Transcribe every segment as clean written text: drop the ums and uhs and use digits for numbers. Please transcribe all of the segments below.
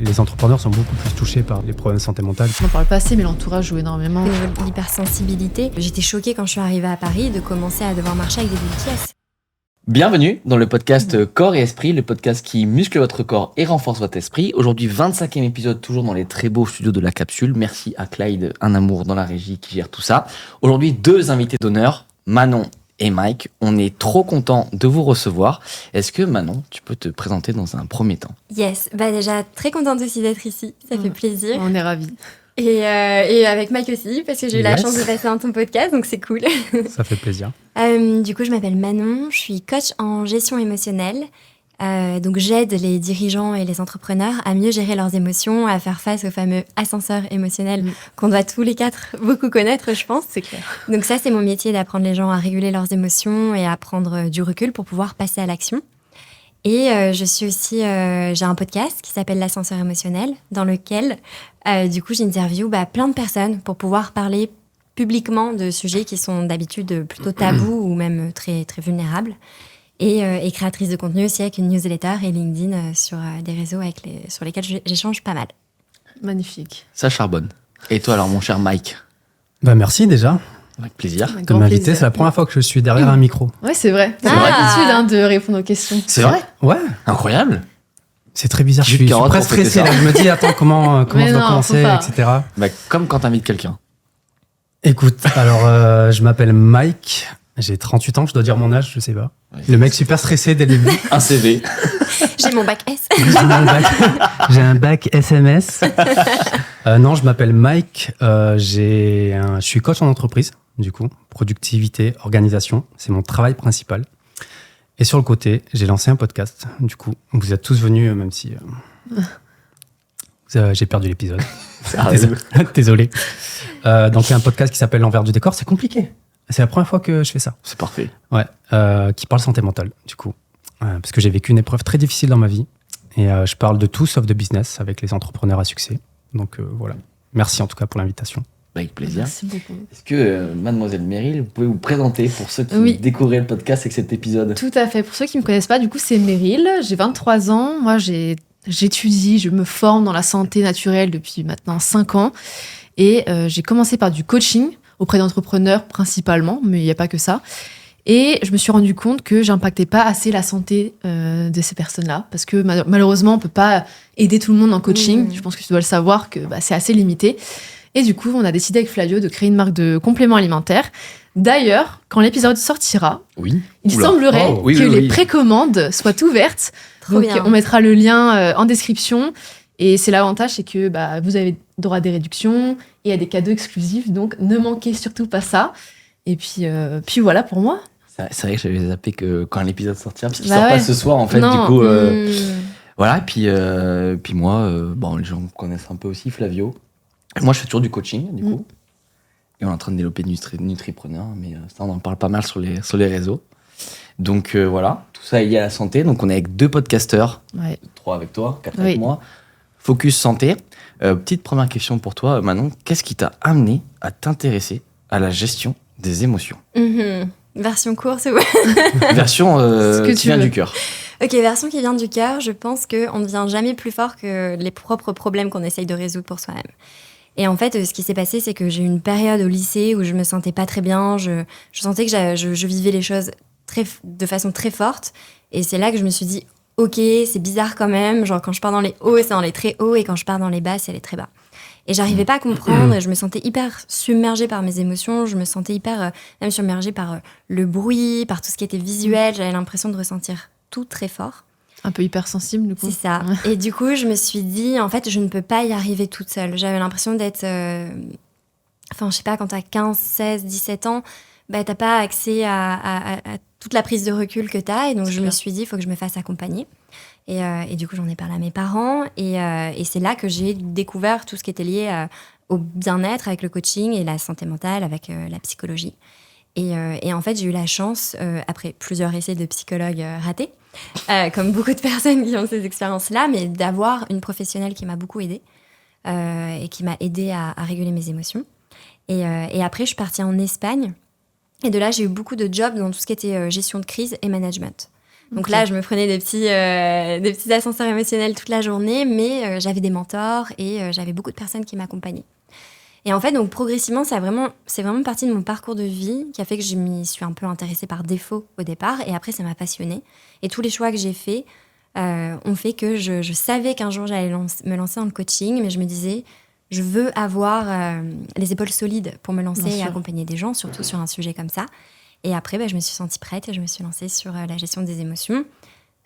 Les entrepreneurs sont beaucoup plus touchés par les problèmes de santé mentale. On n'en parle pas assez, mais l'entourage joue énormément. Au niveau de l'hypersensibilité, j'étais choquée quand je suis arrivée à Paris de commencer à devoir marcher avec des boules qui caissent. Bienvenue dans le podcast Corps et Esprit, le podcast qui muscle votre corps et renforce votre esprit. Aujourd'hui, 25e épisode, toujours dans les très beaux studios de la capsule. Merci à Clyde, un amour dans la régie qui gère tout ça. Aujourd'hui, 2 invités d'honneur, Manon et Mike. On est trop contents de vous recevoir. Est-ce que Manon, tu peux te présenter dans un premier temps ? Yes, déjà très contente aussi d'être ici, ça fait plaisir. On est ravis. Et avec Mike aussi, parce que j'ai eu la chance de passer dans ton podcast, donc c'est cool. Ça fait plaisir. Du coup, je m'appelle Manon, je suis coach en gestion émotionnelle. Donc j'aide les dirigeants et les entrepreneurs à mieux gérer leurs émotions, à faire face au fameux ascenseur émotionnel qu'on doit tous les 4 beaucoup connaître, je pense. C'est clair. Donc ça, c'est mon métier, d'apprendre les gens à réguler leurs émotions et à prendre du recul pour pouvoir passer à l'action. Et je suis aussi, j'ai un podcast qui s'appelle l'ascenseur émotionnel, dans lequel, du coup, j'interviewe plein de personnes pour pouvoir parler publiquement de sujets qui sont d'habitude plutôt tabous ou même très, très vulnérables. Et créatrice de contenu aussi avec une newsletter et LinkedIn sur des réseaux sur lesquels j'échange pas mal. Magnifique. Ça charbonne. Et toi alors, mon cher Mike ? Merci déjà Avec plaisir. de m'inviter. C'est la première fois que je suis derrière un micro. Ouais, c'est vrai. C'est Ah. l'habitude de répondre aux questions. C'est vrai ? Ouais, Incroyable. c'est très bizarre. Je Jus de suis carotte presque pour fêter stressé. ça. Là. Je me dis, attends, comment Mais je dois non, commencer, faut pas. etc. Comme quand t'invites quelqu'un. Écoute, alors je m'appelle Mike. J'ai 38 ans, je dois dire mon âge, je sais pas. Ouais. Le mec super stressé dès le début. Un CV. J'ai mon bac S. J'ai un bac SMS. Non, je m'appelle Mike. Je suis coach en entreprise, du coup. Productivité, organisation, c'est mon travail principal. Et sur le côté, j'ai lancé un podcast. Du coup, vous êtes tous venus, même si j'ai perdu l'épisode. Désolé. Donc, il y a un podcast qui s'appelle L'envers du décor. C'est compliqué. C'est la première fois que je fais ça. C'est parfait. Ouais, qui parle santé mentale, du coup. Parce que j'ai vécu une épreuve très difficile dans ma vie. Et je parle de tout sauf de business avec les entrepreneurs à succès. Donc voilà. Merci en tout cas pour l'invitation. Avec plaisir. Merci beaucoup. Est-ce que, mademoiselle Meryl, vous pouvez vous présenter pour ceux qui Oui. découvraient le podcast avec cet épisode ? Tout à fait. Pour ceux qui ne me connaissent pas, du coup, c'est Meryl. J'ai 23 ans. Moi, j'étudie, je me forme dans la santé naturelle depuis maintenant 5 ans. Et j'ai commencé par du coaching auprès d'entrepreneurs principalement, mais il n'y a pas que ça. Et je me suis rendu compte que j'impactais pas assez la santé de ces personnes-là, parce que malheureusement, on peut pas aider tout le monde en coaching. Je pense que tu dois le savoir que c'est assez limité. Et du coup, on a décidé avec Flavio de créer une marque de compléments alimentaires. D'ailleurs, quand l'épisode sortira, Oui. il Oula. semblerait Oh, oui, que oui, les oui. précommandes soient ouvertes. Trop Donc, bien. on mettra le lien en description. Et c'est l'avantage, c'est que vous avez droit à des réductions et à des cadeaux exclusifs. Donc, ne manquez surtout pas ça. Et puis voilà pour moi. C'est vrai que j'avais zappé que quand l'épisode sortira, parce qu'il Bah sort pas ouais. ce soir en fait. Non. Du coup, voilà. Et puis moi, les gens me connaissent un peu aussi, Flavio. Moi, je fais toujours du coaching, du coup. Et on est en train de développer Nutripreneur, mais ça, on en parle pas mal sur les réseaux. Donc voilà, tout ça est lié à la santé. Donc on est avec 2 podcasteurs, Ouais. 3 avec toi, 4 Oui. avec moi. Focus santé. Petite première question pour toi, Manon. Qu'est-ce qui t'a amené à t'intéresser à la gestion des émotions ? Version courte, c'est ouais. Version Ce que qui tu vient veux. du cœur. Ok, version qui vient du cœur, je pense qu'on ne devient jamais plus fort que les propres problèmes qu'on essaye de résoudre pour soi-même. Et en fait, ce qui s'est passé, c'est que j'ai eu une période au lycée où je me sentais pas très bien, je sentais que je vivais les choses de façon très forte. Et c'est là que je me suis dit, ok, c'est bizarre quand même, genre quand je pars dans les hauts, c'est dans les très hauts, et quand je pars dans les bas, c'est les très bas. Et j'arrivais pas à comprendre, et je me sentais hyper submergée par mes émotions, je me sentais hyper même submergée par le bruit, par tout ce qui était visuel, j'avais l'impression de ressentir tout très fort. Un peu hypersensible, du coup. C'est ça. Ouais. Et du coup, je me suis dit, en fait, je ne peux pas y arriver toute seule. J'avais l'impression d'être... Enfin, je sais pas, quand t'as 15, 16, 17 ans, t'as pas accès à toute la prise de recul que t'as. Et donc, je me suis dit, il faut que je me fasse accompagner. Et du coup, j'en ai parlé à mes parents. Et c'est là que j'ai découvert tout ce qui était lié au bien-être avec le coaching et la santé mentale avec la psychologie. Et en fait, j'ai eu la chance, après plusieurs essais de psychologue ratés, comme beaucoup de personnes qui ont ces expériences-là, mais d'avoir une professionnelle qui m'a beaucoup aidée et qui m'a aidée à réguler mes émotions. Et après, je suis partie en Espagne. Et de là, j'ai eu beaucoup de jobs dans tout ce qui était gestion de crise et management. Donc Ok. là, je me prenais des petits ascenseurs émotionnels toute la journée, mais j'avais des mentors et j'avais beaucoup de personnes qui m'accompagnaient. Et en fait, donc progressivement, c'est vraiment partie de mon parcours de vie qui a fait que je m'y suis un peu intéressée par défaut au départ. Et après, ça m'a passionnée. Et tous les choix que j'ai faits ont fait que je savais qu'un jour, j'allais me lancer dans le coaching. Mais je me disais, je veux avoir les épaules solides pour me lancer Bien et sûr. accompagner des gens, surtout sur un sujet comme ça. Et après, je me suis sentie prête et je me suis lancée sur la gestion des émotions.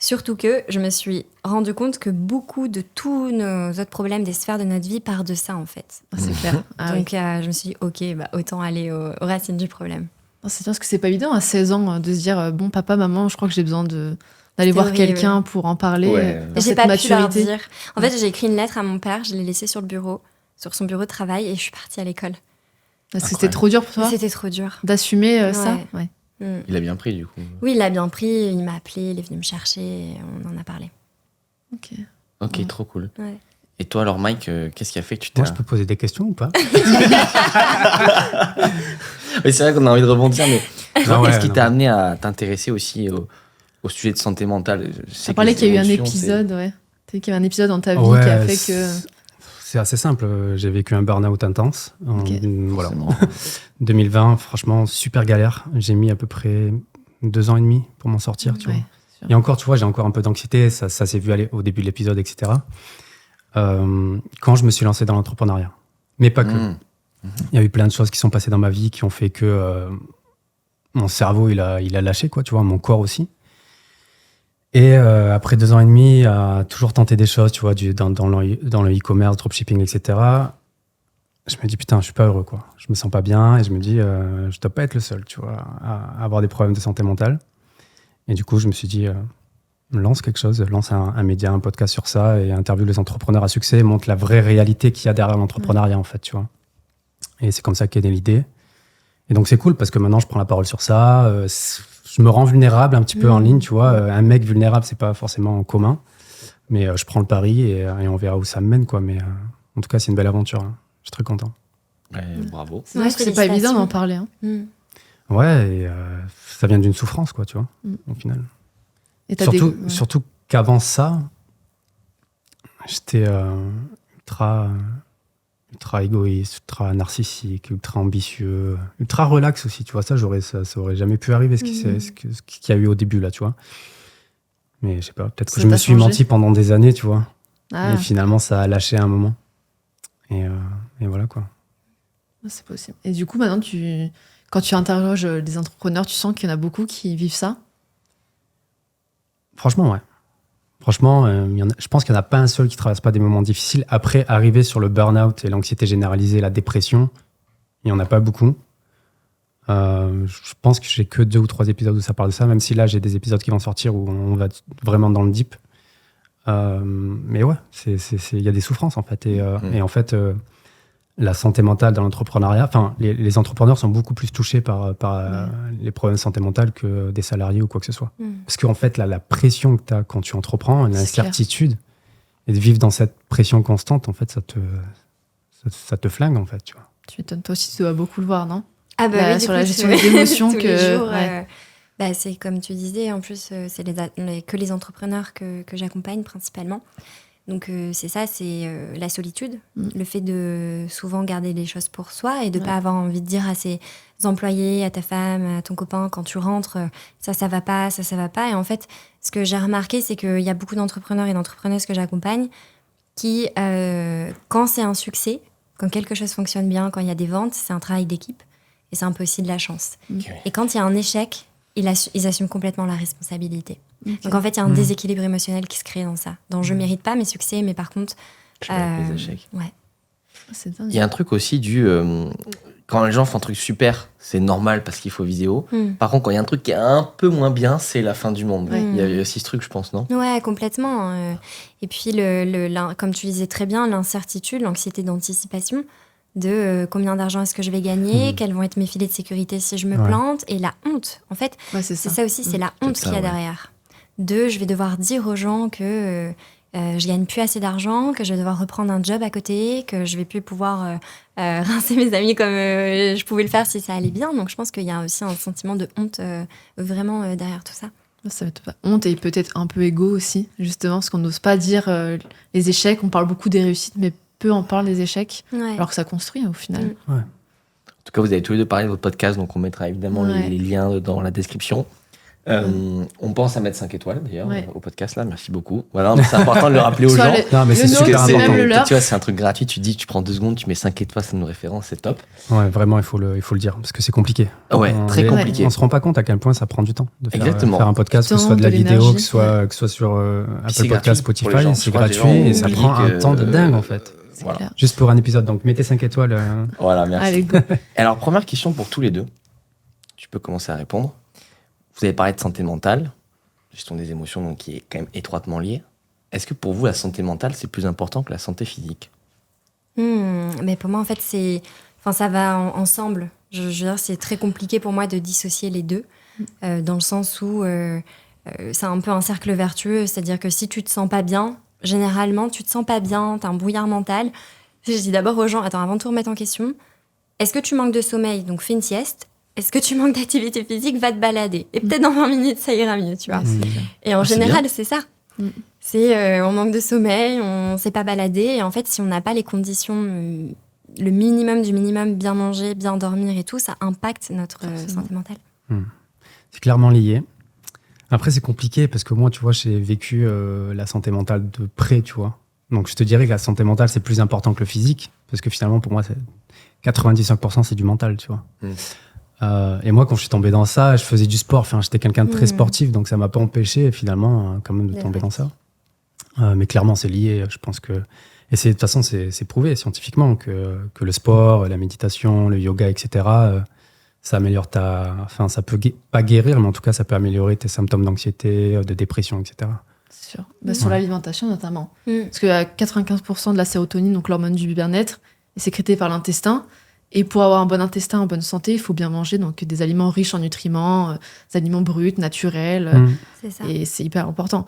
Surtout que je me suis rendu compte que beaucoup de tous nos autres problèmes des sphères de notre vie partent de ça, en fait. Ah, c'est clair. Ah, oui. Donc, je me suis dit, OK, autant aller aux racines du problème. Non, c'est bien parce que c'est pas évident à 16 ans de se dire bon, papa, maman, je crois que j'ai besoin d'aller voir horrible. quelqu'un pour en parler. Ouais. Dans J'ai cette pas maturité. pu leur dire. En fait, j'ai écrit une lettre à mon père, je l'ai laissée sur le bureau, sur son bureau de travail, et je suis partie à l'école. Parce que Incroyable. c'était trop dur pour toi C'était trop dur. d'assumer ça. Ouais. Ouais. Mm. Il a bien pris, du coup. Oui, il l'a bien pris, il m'a appelé, il est venu me chercher, et on en a parlé. Ok. Ok, Ouais. trop cool. Ouais. Et toi, alors, Mike, qu'est-ce qui a fait que tu t'es... Moi, je peux poser des questions ou pas? Oui, c'est vrai qu'on a envie de rebondir, mais Ah ouais, qu'est-ce qui non. t'a amené à t'intéresser aussi au sujet de santé mentale? Je sais Ça que parlait les qu'il y a eu un émotions, épisode, ouais. Tu sais qu'il y avait un épisode dans ta vie Ouais, qui a fait que. c'est assez simple. J'ai vécu un burn-out intense. Ok. Voilà. Forcément. 2020, franchement, super galère. J'ai mis à peu près 2 ans et demi pour m'en sortir, tu Ouais, vois. c'est sûr. Et encore, tu vois, j'ai encore un peu d'anxiété. Ça s'est vu aller au début de l'épisode, etc. Quand je me suis lancé dans l'entrepreneuriat. Mais pas que. Mmh. Il y a eu plein de choses qui sont passées dans ma vie qui ont fait que mon cerveau, il a lâché, quoi, tu vois, mon corps aussi. Et après 2 ans et demi, à toujours tenter des choses, tu vois, dans le e-commerce, dropshipping, etc., je me dis, putain, je suis pas heureux, quoi. Je me sens pas bien et je me dis, je dois pas être le seul, tu vois, à avoir des problèmes de santé mentale. Et du coup, je me suis dit, lance quelque chose, lance un média, un podcast sur ça et interviewe les entrepreneurs à succès, montre la vraie réalité qu'il y a derrière l'entrepreneuriat, en fait, tu vois. Et c'est comme ça qu'est née l'idée. Et donc, c'est cool parce que maintenant, je prends la parole sur ça. Je me rends vulnérable un petit peu en ligne, tu vois. Un mec vulnérable, c'est pas forcément commun. Mais je prends le pari et on verra où ça me mène, quoi. Mais en tout cas, c'est une belle aventure. Hein. Je suis très content. Ouais, bravo. C'est vrai que c'est pas évident d'en parler. Hein. Mm. Ouais, et ça vient d'une souffrance, quoi, tu vois, au final. Et t'as Surtout qu'avant ça, j'étais ultra égoïste, ultra narcissique, ultra ambitieux, ultra relax aussi, tu vois. Ça aurait jamais pu arriver ce qu'il y a eu au début, là, tu vois. Mais je sais pas, peut-être que Ça je me t'a suis changé. menti pendant des années, tu vois. Ah, Et finalement, ça a lâché à un moment. Et voilà, quoi. c'est possible. Et du coup, maintenant, quand tu interroges des entrepreneurs, tu sens qu'il y en a beaucoup qui vivent ça. Franchement, ouais. Franchement, je pense qu'il n'y en a pas un seul qui ne traverse pas des moments difficiles. Après, arriver sur le burn-out et l'anxiété généralisée, la dépression, il n'y en a pas beaucoup. Je pense que j'ai que 2 ou 3 épisodes où ça parle de ça, même si là, j'ai des épisodes qui vont sortir où on va vraiment dans le deep. Mais ouais, il y a des souffrances, en fait. Et en fait, la santé mentale dans l'entrepreneuriat, enfin, les entrepreneurs sont beaucoup plus touchés par les problèmes de santé mentale que des salariés ou quoi que ce soit. Parce qu'en fait, la pression que tu as quand tu entreprends, l'incertitude, et de vivre dans cette pression constante, en fait, ça te flingue, en fait, tu vois. Tu m'étonnes, toi aussi, tu dois beaucoup le voir, non? Ah bah oui, Sur du la coup, gestion des émotions tous que... les jours, ouais. c'est comme tu disais, en plus, c'est que les entrepreneurs que j'accompagne principalement. Donc c'est ça, c'est la solitude, le fait de souvent garder les choses pour soi et de pas avoir envie de dire à ses employés, à ta femme, à ton copain, quand tu rentres, ça va pas, ça va pas. Et en fait, ce que j'ai remarqué, c'est qu'il y a beaucoup d'entrepreneurs et d'entrepreneuses que j'accompagne qui, quand c'est un succès, quand quelque chose fonctionne bien, quand il y a des ventes, c'est un travail d'équipe et c'est un peu aussi de la chance. Okay. Et quand il y a un échec, ils assument complètement la responsabilité. Okay. Donc en fait, il y a un déséquilibre émotionnel qui se crée dans ça. Dans je mérite pas mes succès, mais par contre... Je mérite les échecs. Ouais. C'est dingue. Il y a un truc aussi quand les gens font un truc super, c'est normal parce qu'il faut vidéo. Par contre, quand il y a un truc qui est un peu moins bien, c'est la fin du monde. Il y a aussi ce truc, je pense, non? Ouais, complètement. Et puis, comme tu disais très bien, l'incertitude, l'anxiété d'anticipation de combien d'argent est-ce que je vais gagner, quels vont être mes filets de sécurité si je me plante, et la honte. En fait, c'est ça aussi, c'est la honte qu'il y a derrière. Je vais devoir dire aux gens que je gagne plus assez d'argent, que je vais devoir reprendre un job à côté, que je vais plus pouvoir rincer mes amis comme je pouvais le faire si ça allait bien. Donc je pense qu'il y a aussi un sentiment de honte vraiment derrière tout ça. Ça va être pas honte et peut-être un peu égo aussi, justement, parce qu'on n'ose pas dire les échecs. On parle beaucoup des réussites, mais peu en parle des échecs, Ouais. alors que ça construit au final. En tout cas, vous avez tous les deux parlé de votre podcast, donc on mettra évidemment les liens dans la description. On pense à mettre 5 étoiles d'ailleurs au podcast là, merci beaucoup. Voilà, mais c'est important de le rappeler aux gens. Non, mais c'est nôtre, super c'est important. même le leur. Tu vois, c'est un truc gratuit, tu prends 2 secondes, tu mets 5 étoiles, ça nous référence, c'est top. Ouais, vraiment, il faut le dire, parce que c'est compliqué. Ouais, très compliqué. On se rend pas compte à quel point ça prend du temps de faire un podcast, que ce Temps, soit de la de vidéo, l'énergie. que ce soit sur c'est Apple Podcast, gratuit pour les Spotify, gens. c'est Je crois que les gratuit gens et ça oublient prend un que, temps de dingue en fait. C'est Voilà. clair. Juste pour un épisode, donc mettez 5 étoiles. Voilà, merci. Allez, go. Alors, première question pour tous les deux. Tu peux commencer à répondre. Vous avez parlé de santé mentale, gestion des émotions, donc qui est quand même étroitement liée. Est-ce que pour vous, la santé mentale, c'est plus important que la santé physique ? Mais pour moi, en fait, ça va ensemble. Je veux dire, c'est très compliqué pour moi de dissocier les deux, dans le sens où c'est un peu un cercle vertueux. C'est-à-dire que si tu te sens pas bien, généralement, tu te sens pas bien, t'as un brouillard mental. Je dis d'abord aux gens, attends, avant de tout remettre en question, est-ce que tu manques de sommeil ? Donc fais une sieste. Est-ce que tu manques d'activité physique ? Va te balader. Et peut-être dans 20 minutes, ça ira mieux, tu vois. Et en c'est général, bien. c'est ça. Mm. C'est on manque de sommeil, on ne sait pas balader. Et en fait, si on n'a pas les conditions, le minimum du minimum, bien manger, bien dormir et tout, ça impacte notre santé mentale. C'est clairement lié. Après, c'est compliqué parce que moi, tu vois, j'ai vécu la santé mentale de près, tu vois. Donc, je te dirais que la santé mentale, c'est plus important que le physique parce que finalement, pour moi, 95% c'est du mental, tu vois. Et moi, quand je suis tombé dans ça, je faisais du sport. Enfin, j'étais quelqu'un de très sportif, donc ça m'a pas empêché finalement quand même de tomber dans ça. Mais clairement, c'est lié. Je pense que et de toute façon, c'est prouvé scientifiquement que le sport, la méditation, le yoga, etc. Ça améliore enfin, ça peut pas guérir, mais en tout cas, ça peut améliorer tes symptômes d'anxiété, de dépression, etc. C'est sûr. Sur l'alimentation notamment. Mm. Parce que 95% de la sérotonine, donc l'hormone du bien-être, est sécrétée par l'intestin. Et pour avoir un bon intestin en bonne santé, il faut bien manger donc des aliments riches en nutriments, des aliments bruts, naturels. C'est ça. Et c'est hyper important.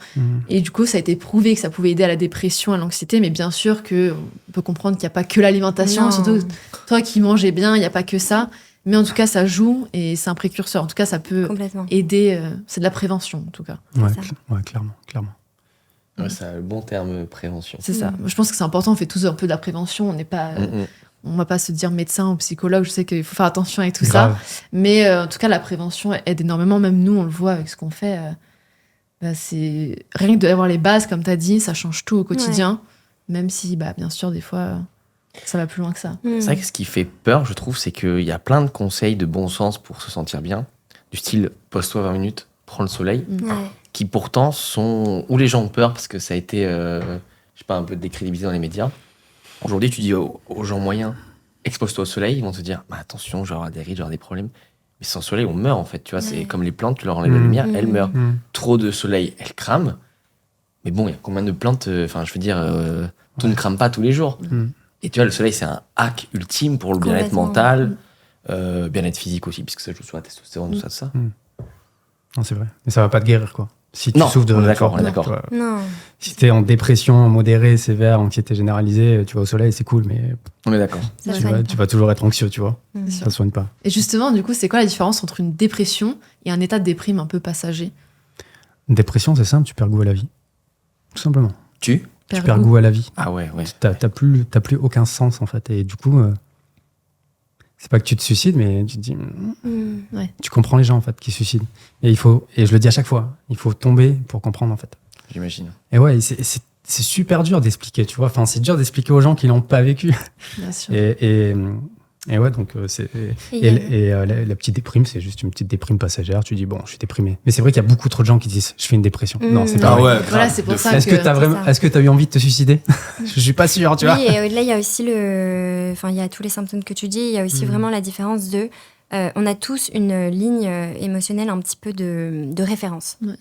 Et du coup, ça a été prouvé que ça pouvait aider à la dépression, à l'anxiété. Mais bien sûr qu'on peut comprendre qu'il n'y a pas que l'alimentation. Non. Surtout toi qui mangeais bien, il n'y a pas que ça. Mais en tout cas, ça joue et c'est un précurseur. En tout cas, ça peut Complètement. aider. C'est de la prévention, en tout cas. Ouais, ça. clairement. Ouais, c'est un bon terme, prévention. C'est ça. Je pense que c'est important. On fait tous un peu de la prévention. On n'est pas... On va pas se dire médecin ou psychologue, je sais qu'il faut faire attention avec tout Grave. ça. Mais en tout cas, la prévention aide énormément. Même nous, on le voit avec ce qu'on fait. C'est rien que d'avoir les bases, comme tu as dit, ça change tout au quotidien. Même si, bien sûr, des fois, ça va plus loin que ça. C'est vrai que ce qui fait peur, je trouve, c'est qu'il y a plein de conseils de bon sens pour se sentir bien. Du style, pose-toi 20 minutes, prends le soleil. Ouais. Qui pourtant sont... Où les gens ont peur parce que ça a été, je sais pas, un peu décrédibilisé dans les médias. Aujourd'hui, tu dis aux gens moyens, expose-toi au soleil, ils vont te dire, attention, je vais avoir des rides, je vais avoir des problèmes. Mais sans soleil, on meurt en fait, tu vois. C'est comme les plantes, tu leur enlèves la lumière, elles meurent. Trop de soleil, elles crament. Mais bon, il y a combien de plantes, je veux dire, tout ne crame pas tous les jours. Et tu vois, le soleil, c'est un hack ultime pour le bien-être mental, bien-être physique aussi, puisque ça joue sur la testostérone, tout ça. Non, c'est vrai. Mais ça va pas te guérir, quoi. Si tu Non, souffres de... on est d'accord, tu vois, Non. Si t'es en dépression modérée, sévère, anxiété généralisée, tu vas au soleil, c'est cool, mais On est d'accord. Ça tu soigne vas toujours être anxieux, tu vois. C'est sûr. Ça soigne pas. Et justement, du coup, c'est quoi la différence entre une dépression et un état de déprime un peu passager ? Une dépression, c'est simple, tu perds goût à la vie. Tout simplement. Tu perds goût à la vie. Ah ouais. T'as plus aucun sens, en fait. Et du coup, c'est pas que tu te suicides, mais tu te dis... Tu comprends les gens, en fait, qui se suicident. Et je le dis à chaque fois, il faut tomber pour comprendre, en fait. J'imagine. Et ouais, c'est super dur d'expliquer, tu vois. Enfin, c'est dur d'expliquer aux gens qui l'ont pas vécu. Bien sûr. Et ouais, donc la petite déprime, c'est juste une petite déprime passagère. Tu dis, bon, je suis déprimé. Mais c'est vrai qu'il y a beaucoup trop de gens qui disent, je fais une dépression. Non, c'est pas vrai. Voilà, c'est pour ça Est-ce que tu as eu envie de te suicider? Je suis pas sûr, tu vois. Oui, et au-delà, il y a aussi il y a tous les symptômes que tu dis. Il y a aussi vraiment la différence de... on a tous une ligne émotionnelle un petit peu de référence. Ouais.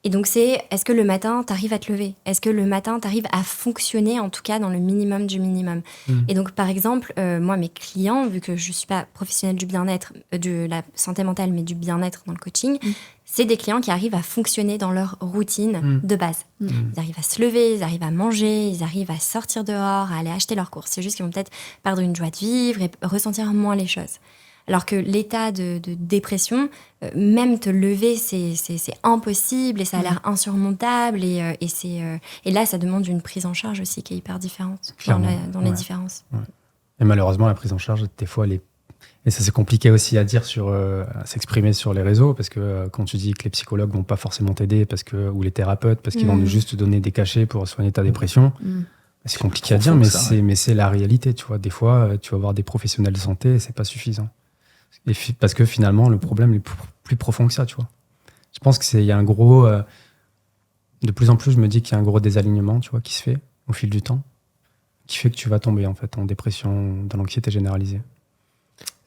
Et donc, est-ce que le matin, tu arrives à te lever ? Est-ce que le matin, tu arrives à fonctionner, en tout cas, dans le minimum du minimum ? Et donc, par exemple, moi, mes clients, vu que je ne suis pas professionnelle du bien-être, de la santé mentale, mais du bien-être dans le coaching, c'est des clients qui arrivent à fonctionner dans leur routine de base. Ils arrivent à se lever, ils arrivent à manger, ils arrivent à sortir dehors, à aller acheter leurs courses. C'est juste qu'ils vont peut-être perdre une joie de vivre et ressentir moins les choses. Alors que l'état de dépression, même te lever, c'est impossible et ça a l'air insurmontable. Et là, ça demande une prise en charge aussi qui est hyper différente dans les différences. Ouais. Et malheureusement, la prise en charge, des fois, et ça, c'est compliqué aussi à dire à s'exprimer sur les réseaux, parce que quand tu dis que les psychologues vont pas forcément t'aider, ou les thérapeutes, parce qu'ils vont juste te donner des cachets pour soigner ta dépression, c'est compliqué à dire, mais c'est la réalité, tu vois. Des fois, tu vas voir des professionnels de santé et c'est pas suffisant. Parce que finalement, le problème est plus profond que ça, tu vois. Je pense qu'il y a un gros... de plus en plus, je me dis qu'il y a un gros désalignement, tu vois, qui se fait au fil du temps, qui fait que tu vas tomber, en fait, en dépression, dans l'anxiété généralisée.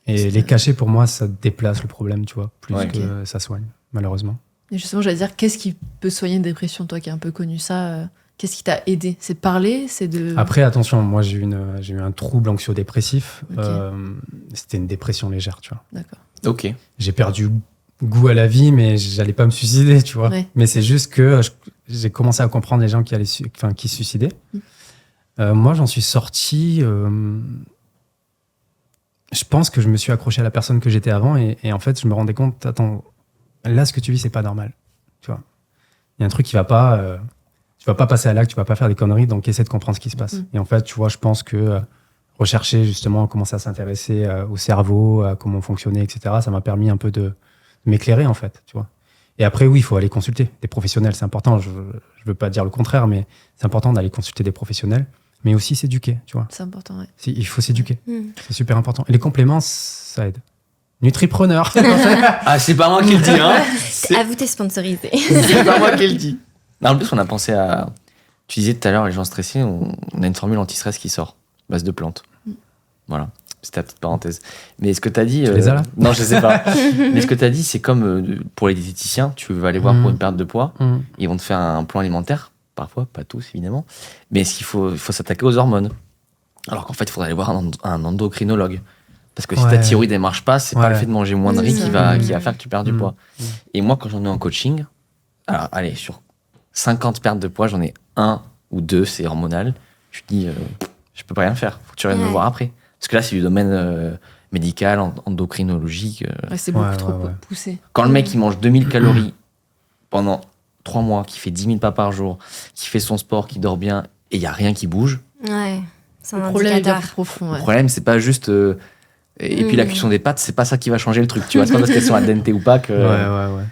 Et les cachets, pour moi, ça déplace le problème, tu vois, plus que ça soigne, malheureusement. Et justement, j'allais dire, qu'est-ce qui peut soigner une dépression, toi qui as un peu connu ça qu'est-ce qui t'a aidé? C'est de parler, c'est de... Après, attention, moi, j'ai eu un trouble anxio-dépressif. C'était une dépression légère, tu vois. D'accord. Ok. J'ai perdu goût à la vie, mais j'allais pas me suicider, tu vois. Ouais. Mais c'est juste que j'ai commencé à comprendre les gens qui se suicidaient. Moi, j'en suis sorti... je pense que je me suis accroché à la personne que j'étais avant et en fait, je me rendais compte, attends, là, ce que tu vis, c'est pas normal, tu vois. Il y a un truc qui va pas... tu vas pas passer à l'acte, tu vas pas faire des conneries, donc essaie de comprendre ce qui se passe. Et en fait, tu vois, je pense que rechercher justement, commencer à s'intéresser au cerveau, à comment fonctionner, etc., ça m'a permis un peu de m'éclairer, en fait, tu vois. Et après, oui, il faut aller consulter des professionnels, c'est important, je veux pas dire le contraire, mais c'est important d'aller consulter des professionnels, mais aussi s'éduquer, tu vois. C'est important, ouais. Il faut s'éduquer, c'est super important. Et les compléments, ça aide. Nutri-preneur. Ah, c'est pas moi qui le dis, hein. À vous, t'es sponsorisé. C'est pas moi qui le dis. Non, en plus, on a pensé à... Tu disais tout à l'heure, les gens stressés, on a une formule anti-stress qui sort, base de plantes. Voilà, c'était la petite parenthèse. Mais ce que tu as dit... Tu les as là ? Non, je sais pas. Mais ce que tu as dit, c'est comme pour les diététiciens, tu vas aller voir pour une perte de poids, ils vont te faire un plan alimentaire, parfois, pas tous évidemment, mais il faut s'attaquer aux hormones. Alors qu'en fait, il faudrait aller voir un endocrinologue. Parce que si ta thyroïde ne marche pas, c'est pas le fait de manger moins de riz qui va faire que tu perds du poids. Et moi, quand j'en ai en coaching, alors allez, sur 50 pertes de poids, j'en ai 1 ou 2, c'est hormonal. Je dis, je peux pas rien faire. Faut que tu viennes me voir après. Parce que là, c'est du domaine médical, endocrinologique. C'est beaucoup trop poussé. Quand le mec, il mange 2000 calories pendant 3 mois, qui fait 10 000 pas par jour, qui fait son sport, qui dort bien, et il n'y a rien qui bouge. Ouais, c'est un le problème est bien indicateur. plus profond. Le problème, c'est pas juste... et puis la cuisson des pâtes, c'est pas ça qui va changer le truc. Tu vois, c'est pas parce qu'elles sont al dente ou pas que... Ouais.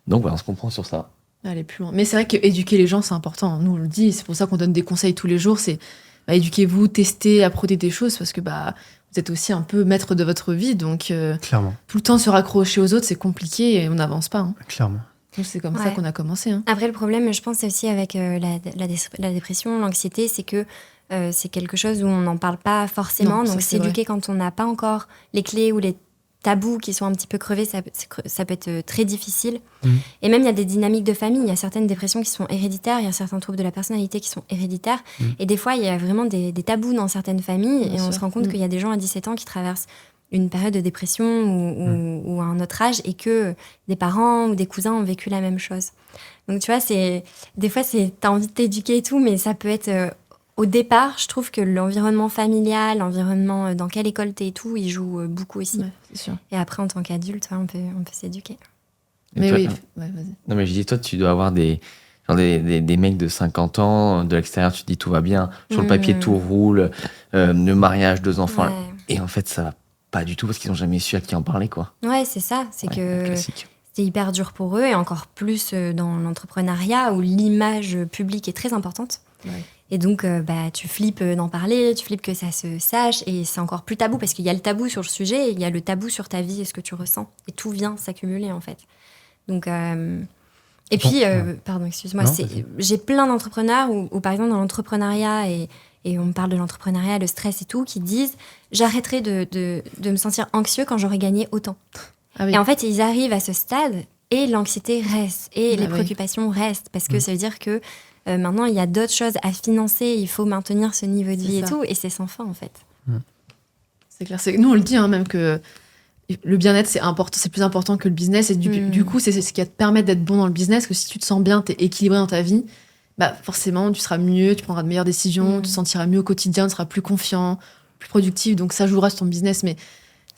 Donc, on se comprend sur ça. Aller plus loin. Mais c'est vrai qu'éduquer les gens, c'est important. Nous, on le dit, c'est pour ça qu'on donne des conseils tous les jours. C'est éduquez-vous, testez, apprenez des choses, parce que vous êtes aussi un peu maître de votre vie. Donc, clairement. Tout le temps se raccrocher aux autres, c'est compliqué et on n'avance pas. Hein. Clairement. Donc, c'est comme ça qu'on a commencé. Hein. Après, le problème, je pense, c'est aussi avec la dépression, l'anxiété, c'est que c'est quelque chose où on n'en parle pas forcément. Non, donc, s'éduquer quand on n'a pas encore les clés ou les tabous qui sont un petit peu crevés, ça peut être très difficile. Et même, il y a des dynamiques de famille. Il y a certaines dépressions qui sont héréditaires, il y a certains troubles de la personnalité qui sont héréditaires. Et des fois, il y a vraiment des tabous dans certaines familles. Et on se rend compte qu'il y a des gens à 17 ans qui traversent une période de dépression ou à un autre âge et que des parents ou des cousins ont vécu la même chose. Donc, tu vois, des fois, t'as envie de t'éduquer et tout, mais ça peut être... Au départ, je trouve que l'environnement familial, l'environnement dans quelle école t'es et tout, il joue beaucoup aussi. Ouais, c'est sûr. Et après, en tant qu'adulte, on peut s'éduquer. Et Mais toi, oui, vas-y. Non, mais je dis, toi, tu dois avoir des mecs de 50 ans, de l'extérieur, tu te dis tout va bien. Sur le papier, tout roule, le mariage, 2 enfants. Ouais. Et en fait, ça va pas du tout parce qu'ils n'ont jamais su à qui en parler, quoi. Ouais, c'est ça. C'est que classique. c'est hyper dur pour eux et encore plus dans l'entrepreneuriat où l'image publique est très importante. Ouais. Et donc, tu flippes d'en parler, tu flippes que ça se sache, et c'est encore plus tabou, parce qu'il y a le tabou sur le sujet, et il y a le tabou sur ta vie et ce que tu ressens. Et tout vient s'accumuler, en fait. Donc, et puis, pardon, excuse-moi, j'ai plein d'entrepreneurs où, par exemple, dans l'entrepreneuriat, et on me parle de l'entrepreneuriat, le stress et tout, qui disent « j'arrêterai de me sentir anxieux quand j'aurai gagné autant ». Ah oui. Et en fait, ils arrivent à ce stade, et l'anxiété reste, et les préoccupations restent, parce que ça veut dire que maintenant, il y a d'autres choses à financer, il faut maintenir ce niveau de vie et tout, et c'est sans fin, en fait. C'est clair. Nous, on le dit, hein, même que le bien-être, c'est important, c'est plus important que le business. Et du coup, c'est ce qui va te permettre d'être bon dans le business, que si tu te sens bien, tu es équilibré dans ta vie, forcément, tu seras mieux, tu prendras de meilleures décisions, tu te sentiras mieux au quotidien, tu seras plus confiant, plus productif, donc ça jouera sur ton business. Mais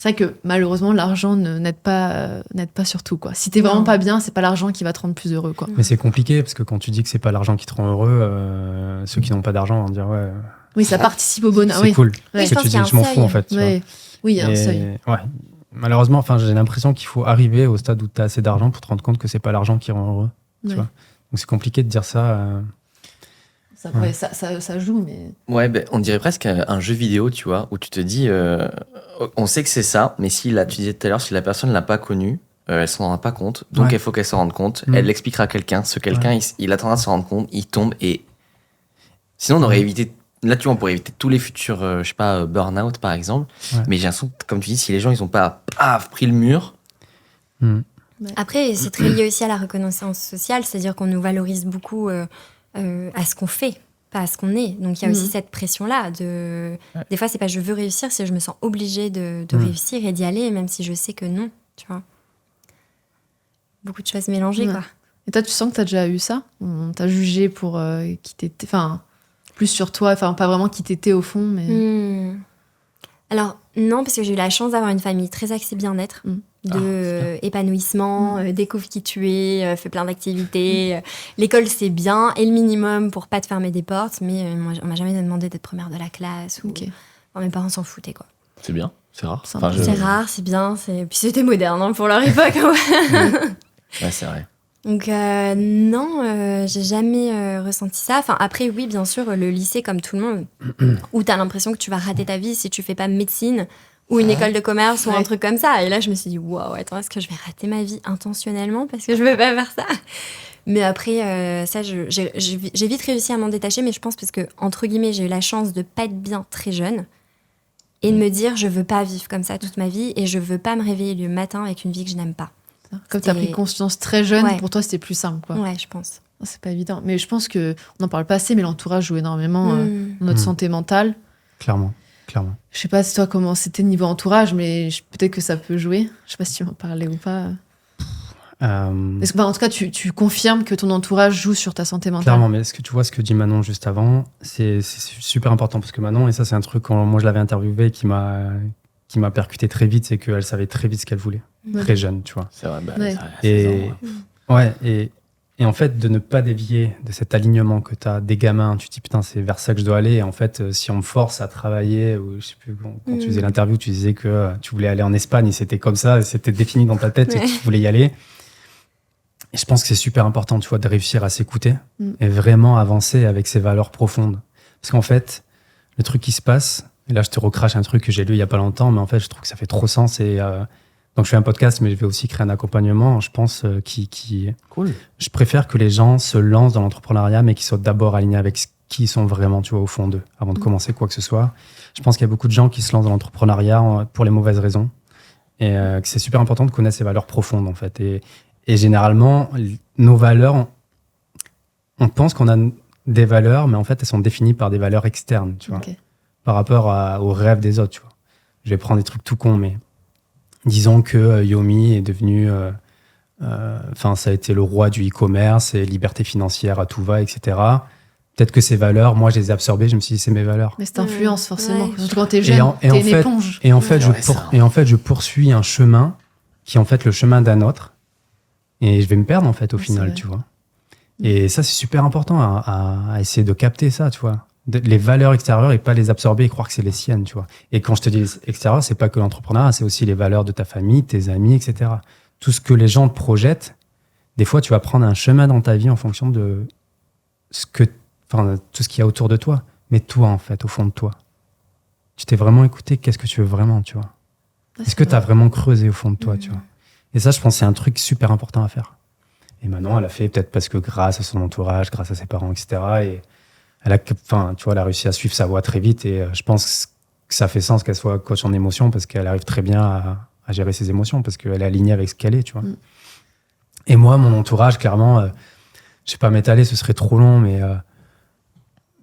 C'est vrai que malheureusement, l'argent n'aide pas sur tout, quoi. Si t'es vraiment Non. pas bien, c'est pas l'argent qui va te rendre plus heureux, quoi. Mais c'est compliqué parce que quand tu dis que c'est pas l'argent qui te rend heureux, ceux qui n'ont pas d'argent vont dire ouais, Oui, ça participe au bonheur. c'est Oui. cool. Ouais. Je Ce que pense tu qu'il y a dis, un je m'en fous seuil. en fait. Tu vois. Ouais. Oui, il y a un Et- seuil. Ouais. Malheureusement, enfin, j'ai l'impression qu'il faut arriver au stade où tu as assez d'argent pour te rendre compte que c'est pas l'argent qui rend heureux. Ouais. vois. Donc c'est compliqué de dire ça. Ça, Ouais. ouais, ça joue, mais. Ouais, ben, on dirait presque un jeu vidéo, tu vois, où tu te dis, on sait que c'est ça, mais si, là, tu disais tout à l'heure, si la personne ne l'a pas connu, elle s'en rendra pas compte. Donc, Ouais. il faut qu'elle s'en rende compte. Mm. Elle l'expliquera à quelqu'un. Ce quelqu'un, Ouais. il attendra de s'en rendre compte, il tombe et. Sinon, on aurait Ouais. évité. Là, tu vois, on pourrait éviter tous les futurs, je sais pas, burn-out, par exemple. Ouais. Mais j'ai l'impression, que, comme tu dis, si les gens, ils ont pas pris le mur. Après, c'est très lié aussi à la reconnaissance sociale, c'est-à-dire qu'on nous valorise beaucoup à ce qu'on fait, pas à ce qu'on est. Donc il y a aussi cette pression-là. Des fois, c'est pas je veux réussir, c'est je me sens obligée de réussir et d'y aller, même si je sais que non, tu vois. Beaucoup de choses mélangées, Ouais. quoi. Et toi, tu sens que t'as déjà eu ça? On t'a jugé pour qui t'étais. Enfin, plus sur toi, enfin, pas vraiment qui t'étais au fond, mais. Alors, non, parce que j'ai eu la chance d'avoir une famille très axée bien-être, épanouissement, découvre qui tu es, fais plein d'activités. L'école, c'est bien, et le minimum pour pas te fermer des portes, mais moi, on m'a jamais demandé d'être première de la classe. Ok. Enfin, mes parents s'en foutaient, quoi. C'est bien, c'est rare. Sympa. Enfin, je- C'est rare, c'est bien, puis c'était moderne hein, pour leur époque. Ouais. Ouais, c'est vrai. Donc, non, j'ai jamais ressenti ça. Enfin, après, oui, bien sûr, le lycée, comme tout le monde, où t'as l'impression que tu vas rater ta vie si tu fais pas médecine ou une école de commerce ou un Ouais. truc comme ça. Et là, je me suis dit, waouh, attends, est-ce que je vais rater ma vie intentionnellement parce que je veux pas faire ça? Mais après, ça, j'ai vite réussi à m'en détacher, mais je pense parce que, entre guillemets, j'ai eu la chance de pas être bien très jeune et de me dire, je veux pas vivre comme ça toute ma vie et je veux pas me réveiller le matin avec une vie que je n'aime pas. Comme t'as pris conscience très jeune, Ouais. pour toi, c'était plus simple, quoi. Ouais, je pense. C'est pas évident. Mais je pense que, on en parle pas assez, mais l'entourage joue énormément dans notre Mm. santé mentale. Clairement. Je sais pas si toi comment c'était niveau entourage, mais peut-être que ça peut jouer. Je sais pas si tu m'en parlais ou pas. Est-ce que, en tout cas, tu confirmes que ton entourage joue sur ta santé mentale. Clairement, mais est-ce que tu vois ce que dit Manon juste avant, c'est super important parce que Manon, et ça c'est un truc quand moi je l'avais interviewée qui m'a percuté très vite, c'est qu'elle savait très vite ce qu'elle voulait, Ouais. très jeune, tu vois. C'est vrai, bah, Ouais. ça- Et, ça- ouais, et en fait, de ne pas dévier de cet alignement que tu as des gamins, tu te dis putain, c'est vers ça que je dois aller. Et en fait, si on me force à travailler, ou je sais plus, quand tu faisais l'interview, tu disais que tu voulais aller en Espagne et c'était comme ça, c'était défini dans ta tête et que tu voulais y aller. Et je pense que c'est super important, tu vois, de réussir à s'écouter et vraiment avancer avec ses valeurs profondes. Parce qu'en fait, le truc qui se passe, et là je te recrache un truc que j'ai lu il y a pas longtemps, mais en fait, je trouve que ça fait trop sens et donc, je fais un podcast, mais je vais aussi créer un accompagnement, je pense, qui... Cool. Je préfère que les gens se lancent dans l'entrepreneuriat, mais qu'ils soient d'abord alignés avec qui ils sont vraiment, tu vois, au fond d'eux, avant de commencer quoi que ce soit. Je pense qu'il y a beaucoup de gens qui se lancent dans l'entrepreneuriat pour les mauvaises raisons. Et que c'est super important de connaître ses valeurs profondes, en fait. Et généralement, nos valeurs, on pense qu'on a des valeurs, mais en fait, elles sont définies par des valeurs externes, tu vois, Ok. par rapport aux rêves des autres, tu vois. Je vais prendre des trucs tout cons, mais... Disons que Yomi est devenu, ça a été le roi du e-commerce et liberté financière à tout va, etc. Peut-être que ces valeurs, moi, je les ai absorbées. Je me suis dit, c'est mes valeurs. Mais c'est influence, forcément. Ouais. Surtout quand t'es jeune, et t'es en une fait- éponge. Et en fait, Ouais, je poursuis un chemin qui est en fait le chemin d'un autre. Et je vais me perdre, en fait, au Ouais, final, c'est tu vois. Et ça, c'est super important à essayer de capter ça, tu vois. Les valeurs extérieures et pas les absorber et croire que c'est les siennes, tu vois. Et quand je te dis extérieur, c'est pas que l'entrepreneuriat, c'est aussi les valeurs de ta famille, tes amis, etc. Tout ce que les gens te projettent, des fois, tu vas prendre un chemin dans ta vie en fonction de tout ce qu'il y a autour de toi. Mais toi, en fait, au fond de toi, tu t'es vraiment écouté, qu'est-ce que tu veux vraiment, tu vois. Est-ce que tu as vraiment creusé au fond de toi, tu vois. Et ça, je pense que c'est un truc super important à faire. Et maintenant, elle a fait peut-être parce que grâce à son entourage, grâce à ses parents, etc. Et elle a réussi à suivre sa voie très vite. Et je pense que ça fait sens qu'elle soit coach en émotion parce qu'elle arrive très bien à gérer ses émotions parce qu'elle est alignée avec ce qu'elle est, tu vois. Et moi, mon entourage, clairement, je sais pas m'étaler, ce serait trop long, mais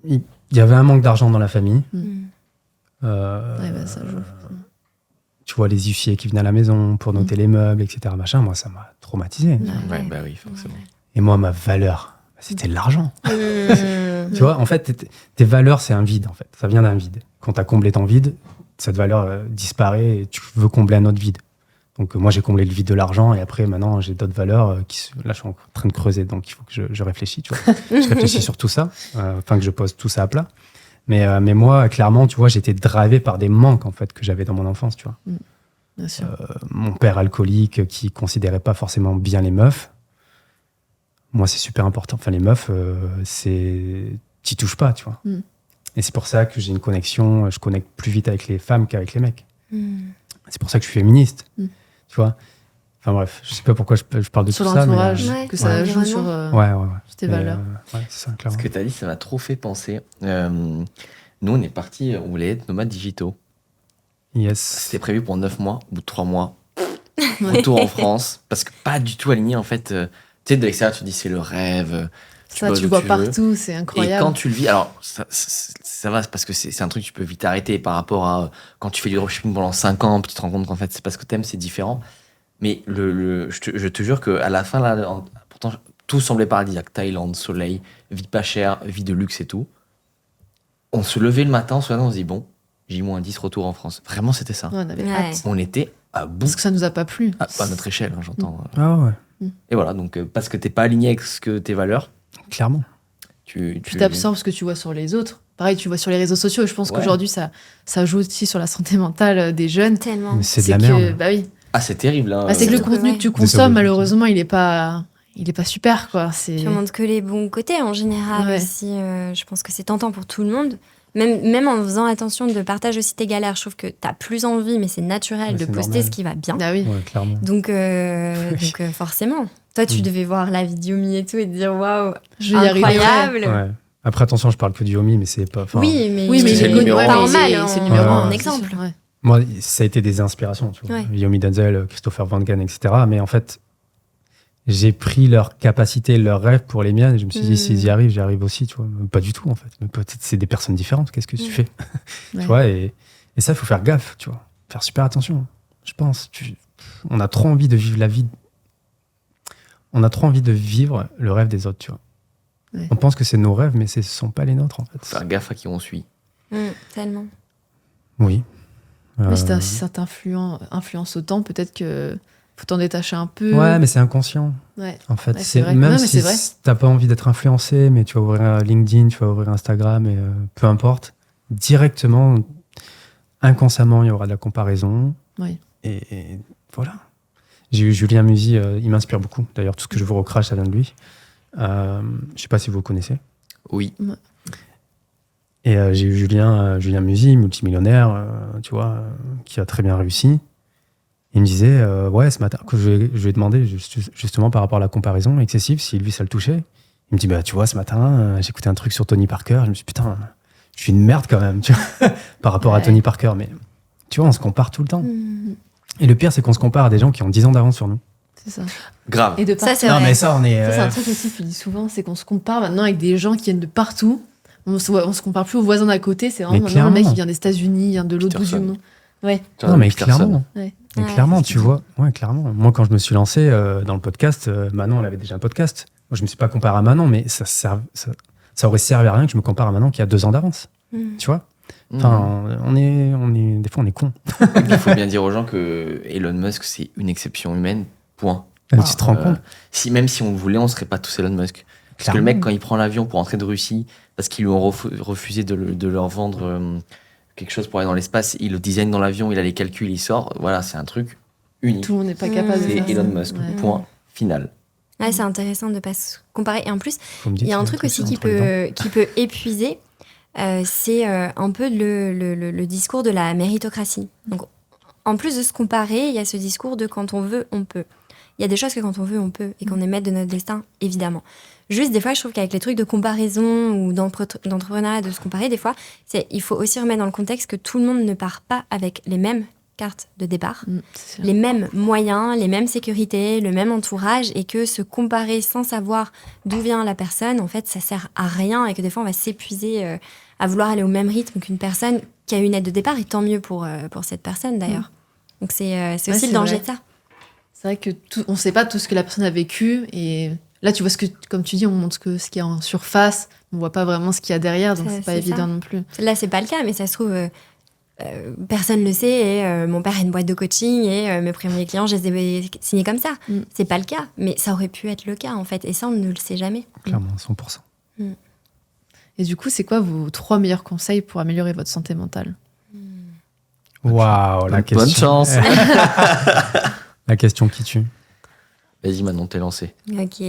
il y avait un manque d'argent dans la famille. Ouais, bah, ça joue. Tu vois, les huissiers qui venaient à la maison pour noter les meubles, etc. Machin, moi, ça m'a traumatisé. Ouais, bah oui, forcément. Et moi, ma valeur, c'était l'argent. Tu vois, en fait, tes valeurs, c'est un vide, en fait. Ça vient d'un vide. Quand tu as comblé ton vide, cette valeur disparaît et tu veux combler un autre vide. Donc, moi, j'ai comblé le vide de l'argent et après, maintenant, j'ai d'autres valeurs là, je suis en train de creuser. Donc, il faut que je réfléchisse, tu vois. Je réfléchis sur tout ça, que je pose tout ça à plat. Mais moi, clairement, tu vois, j'étais drivé par des manques, en fait, que j'avais dans mon enfance, tu vois. Bien sûr. Mon père alcoolique qui considérait pas forcément bien les meufs. Moi, c'est super important. Enfin, les meufs, t'y touches pas, tu vois. Et c'est pour ça que j'ai une connexion, je connecte plus vite avec les femmes qu'avec les mecs. C'est pour ça que je suis féministe, tu vois. Enfin bref, je sais pas pourquoi je parle de sur tout ça. Sur l'entourage, mais... que ça joue sur ouais. tes valeurs. Ouais, c'est ça, clairement. Ce que tu as dit, ça m'a trop fait penser. Nous, on est partis, on voulait être nomades digitaux. Yes. C'était prévu pour 9 mois, au bout de 3 mois. Retour en France, parce que pas du tout aligné, en fait. Tu sais, de l'extérieur, tu dis c'est le rêve. Ça, bosses tu où vois veux. partout, c'est incroyable. Et quand tu le vis, alors ça va, c'est parce que c'est un truc que tu peux vite arrêter par rapport à quand tu fais du dropshipping pendant 5 ans, puis tu te rends compte qu'en fait, c'est parce que t'aimes, c'est différent. Mais je te jure qu'à la fin, là, pourtant, tout semblait paradisiaque. Thaïlande, soleil, vie pas chère, vie de luxe et tout. On se levait le matin, on se dit, bon, J-10, retour en France. Vraiment, c'était ça. Ouais, on avait Ouais. hâte. On était à bout. Parce que ça nous a pas plu. À notre échelle, hein, j'entends. Ah ouais, Et voilà, donc parce que t'es pas aligné avec tes valeurs, clairement. tu t'absorbes ce que tu vois sur les autres. Pareil, tu vois sur les réseaux sociaux. Et je pense Ouais. qu'aujourd'hui, ça joue aussi sur la santé mentale des jeunes. Tellement. Mais c'est de la merde. Bah oui. Ah, c'est terrible. Hein, C'est que le Ouais. contenu que tu Désolé. consommes, malheureusement, il est pas super, quoi. Puis on montre que les bons côtés en général Ouais. aussi. Je pense que c'est tentant pour tout le monde. Même en faisant attention de partage aussi tes galères, je trouve que t'as plus envie, mais c'est naturel Ouais, de c'est poster normal. ce qui va bien. Ah oui. Ouais, clairement. Donc forcément, toi tu devais voir la vidéo Mi et tout et te dire waouh, Je vais y arriver. incroyable. Ouais. Après, attention, je parle que du Yomi, mais c'est pas. enfin, Oui, mais Oui, mais C'est il est le connu. numéro Ouais, un. mais Pas en mal, c'est le hein. numéro Ouais. un En c'est exemple. sûr, ouais. Moi, ça a été des inspirations, tu vois. Ouais. Yomi Denzel, Christopher Van Gogh, etc. Mais en fait, j'ai pris leurs capacités, leurs rêves pour les miennes. Et je me suis dit, s'ils y arrivent, j'y arrive aussi, tu vois. Pas du tout, en fait. Mais peut-être c'est des personnes différentes. Qu'est-ce que tu fais Ouais. Tu vois, et ça, il faut faire gaffe, tu vois. Faire super attention, je pense. On a trop envie de vivre la vie. On a trop envie de vivre le rêve des autres, tu vois. Ouais. On pense que c'est nos rêves, mais ce ne sont pas les nôtres, en fait. Faire gaffe à qui on suit. Tellement. Oui. Mais si ça influence autant, peut-être que faut t'en détacher un peu. Ouais, mais c'est inconscient. Ouais. En fait, Ouais, c'est vrai. même Non, mais si c'est vrai. t'as pas envie d'être influencé, mais tu vas ouvrir LinkedIn, tu vas ouvrir Instagram, et peu importe, directement, inconsciemment, il y aura de la comparaison. Oui. Et voilà. J'ai eu Julien Musy, il m'inspire beaucoup. D'ailleurs, tout ce que je vous recrache, ça vient de lui. Je sais pas si vous le connaissez. Oui. Et j'ai eu Julien Musy, multimillionnaire, tu vois, qui a très bien réussi. Il me disait, ouais, ce matin, que je lui ai demandé justement par rapport à la comparaison excessive, si lui ça le touchait. Il me dit, bah tu vois, ce matin, j'ai écouté un truc sur Tony Parker. Je me suis dit, putain, je suis une merde quand même, tu vois, par rapport à Tony Parker. Mais tu vois, on se compare tout le temps. Et le pire, c'est qu'on se compare à des gens qui ont 10 ans d'avance sur nous. C'est ça. Grave. Et de Ça, partout. c'est Non, vrai. mais ça, on est. Ça, c'est un truc aussi que je dis souvent, c'est qu'on se compare maintenant avec des gens qui viennent de partout. On se compare plus aux voisins d'à côté. C'est vraiment Mais maintenant un mec clairement. qui vient des États-unis, il vient de l'autre bout du Peterson. monde. Ouais. Non, mais Peterson. clairement. Ouais. Mais Ouais, clairement, c'est tu vois. Ouais, clairement. Moi, quand je me suis lancé dans le podcast, Manon, elle avait déjà un podcast. Moi, je me suis pas comparé à Manon, mais ça aurait servi à rien que je me compare à Manon qui a 2 ans d'avance. Tu vois. Enfin, on est, des fois, on est cons. Il faut bien dire aux gens que Elon Musk, c'est une exception humaine, point. Tu te rends compte. Même si on le voulait, on serait pas tous Elon Musk. Parce que le mec, quand il prend l'avion pour entrer de Russie, parce qu'ils lui ont refusé de leur vendre quelque chose pour aller dans l'espace, il le design dans l'avion, il a les calculs, il sort. Voilà, c'est un truc unique. Tout le monde n'est pas capable de C'est faire ça. Elon Musk, Ouais. point final. Ouais, c'est intéressant de ne pas se comparer. Et en plus, Faut me dire il y a qu'il un truc aussi entre qui les dents. peut épuiser, c'est un peu le discours de la méritocratie. Donc, en plus de se comparer, il y a ce discours de quand on veut, on peut. Il y a des choses que quand on veut, on peut, et qu'on est maître de notre destin, évidemment. Juste, des fois, je trouve qu'avec les trucs de comparaison ou d'entrepreneuriat, de se comparer, des fois, il faut aussi remettre dans le contexte que tout le monde ne part pas avec les mêmes cartes de départ, C'est sûr. les mêmes moyens, les mêmes sécurités, le même entourage, et que se comparer sans savoir d'où vient la personne, en fait, ça sert à rien, et que des fois, on va s'épuiser à vouloir aller au même rythme qu'une personne qui a une aide de départ, et tant mieux pour cette personne, d'ailleurs. Donc, c'est aussi c'est le danger vrai. de ça. C'est vrai que on ne sait pas tout ce que la personne a vécu. Et là, tu vois, comme tu dis, on montre ce qu'il y a en surface. on voit pas vraiment ce qu'il y a derrière, donc c'est pas c'est évident ça. non plus. Là, c'est pas le cas, mais ça se trouve, personne le sait. Et mon père a une boîte de coaching et mes premiers clients, je les ai signés comme ça. C'est pas le cas, mais ça aurait pu être le cas en fait. Et ça, on ne le sait jamais. Clairement, 100%. Et du coup, c'est quoi vos 3 meilleurs conseils pour améliorer votre santé mentale? Waouh, la question. Bonne chance. La question qui tue. Vas-y, Manon, t'es lancée. Ok.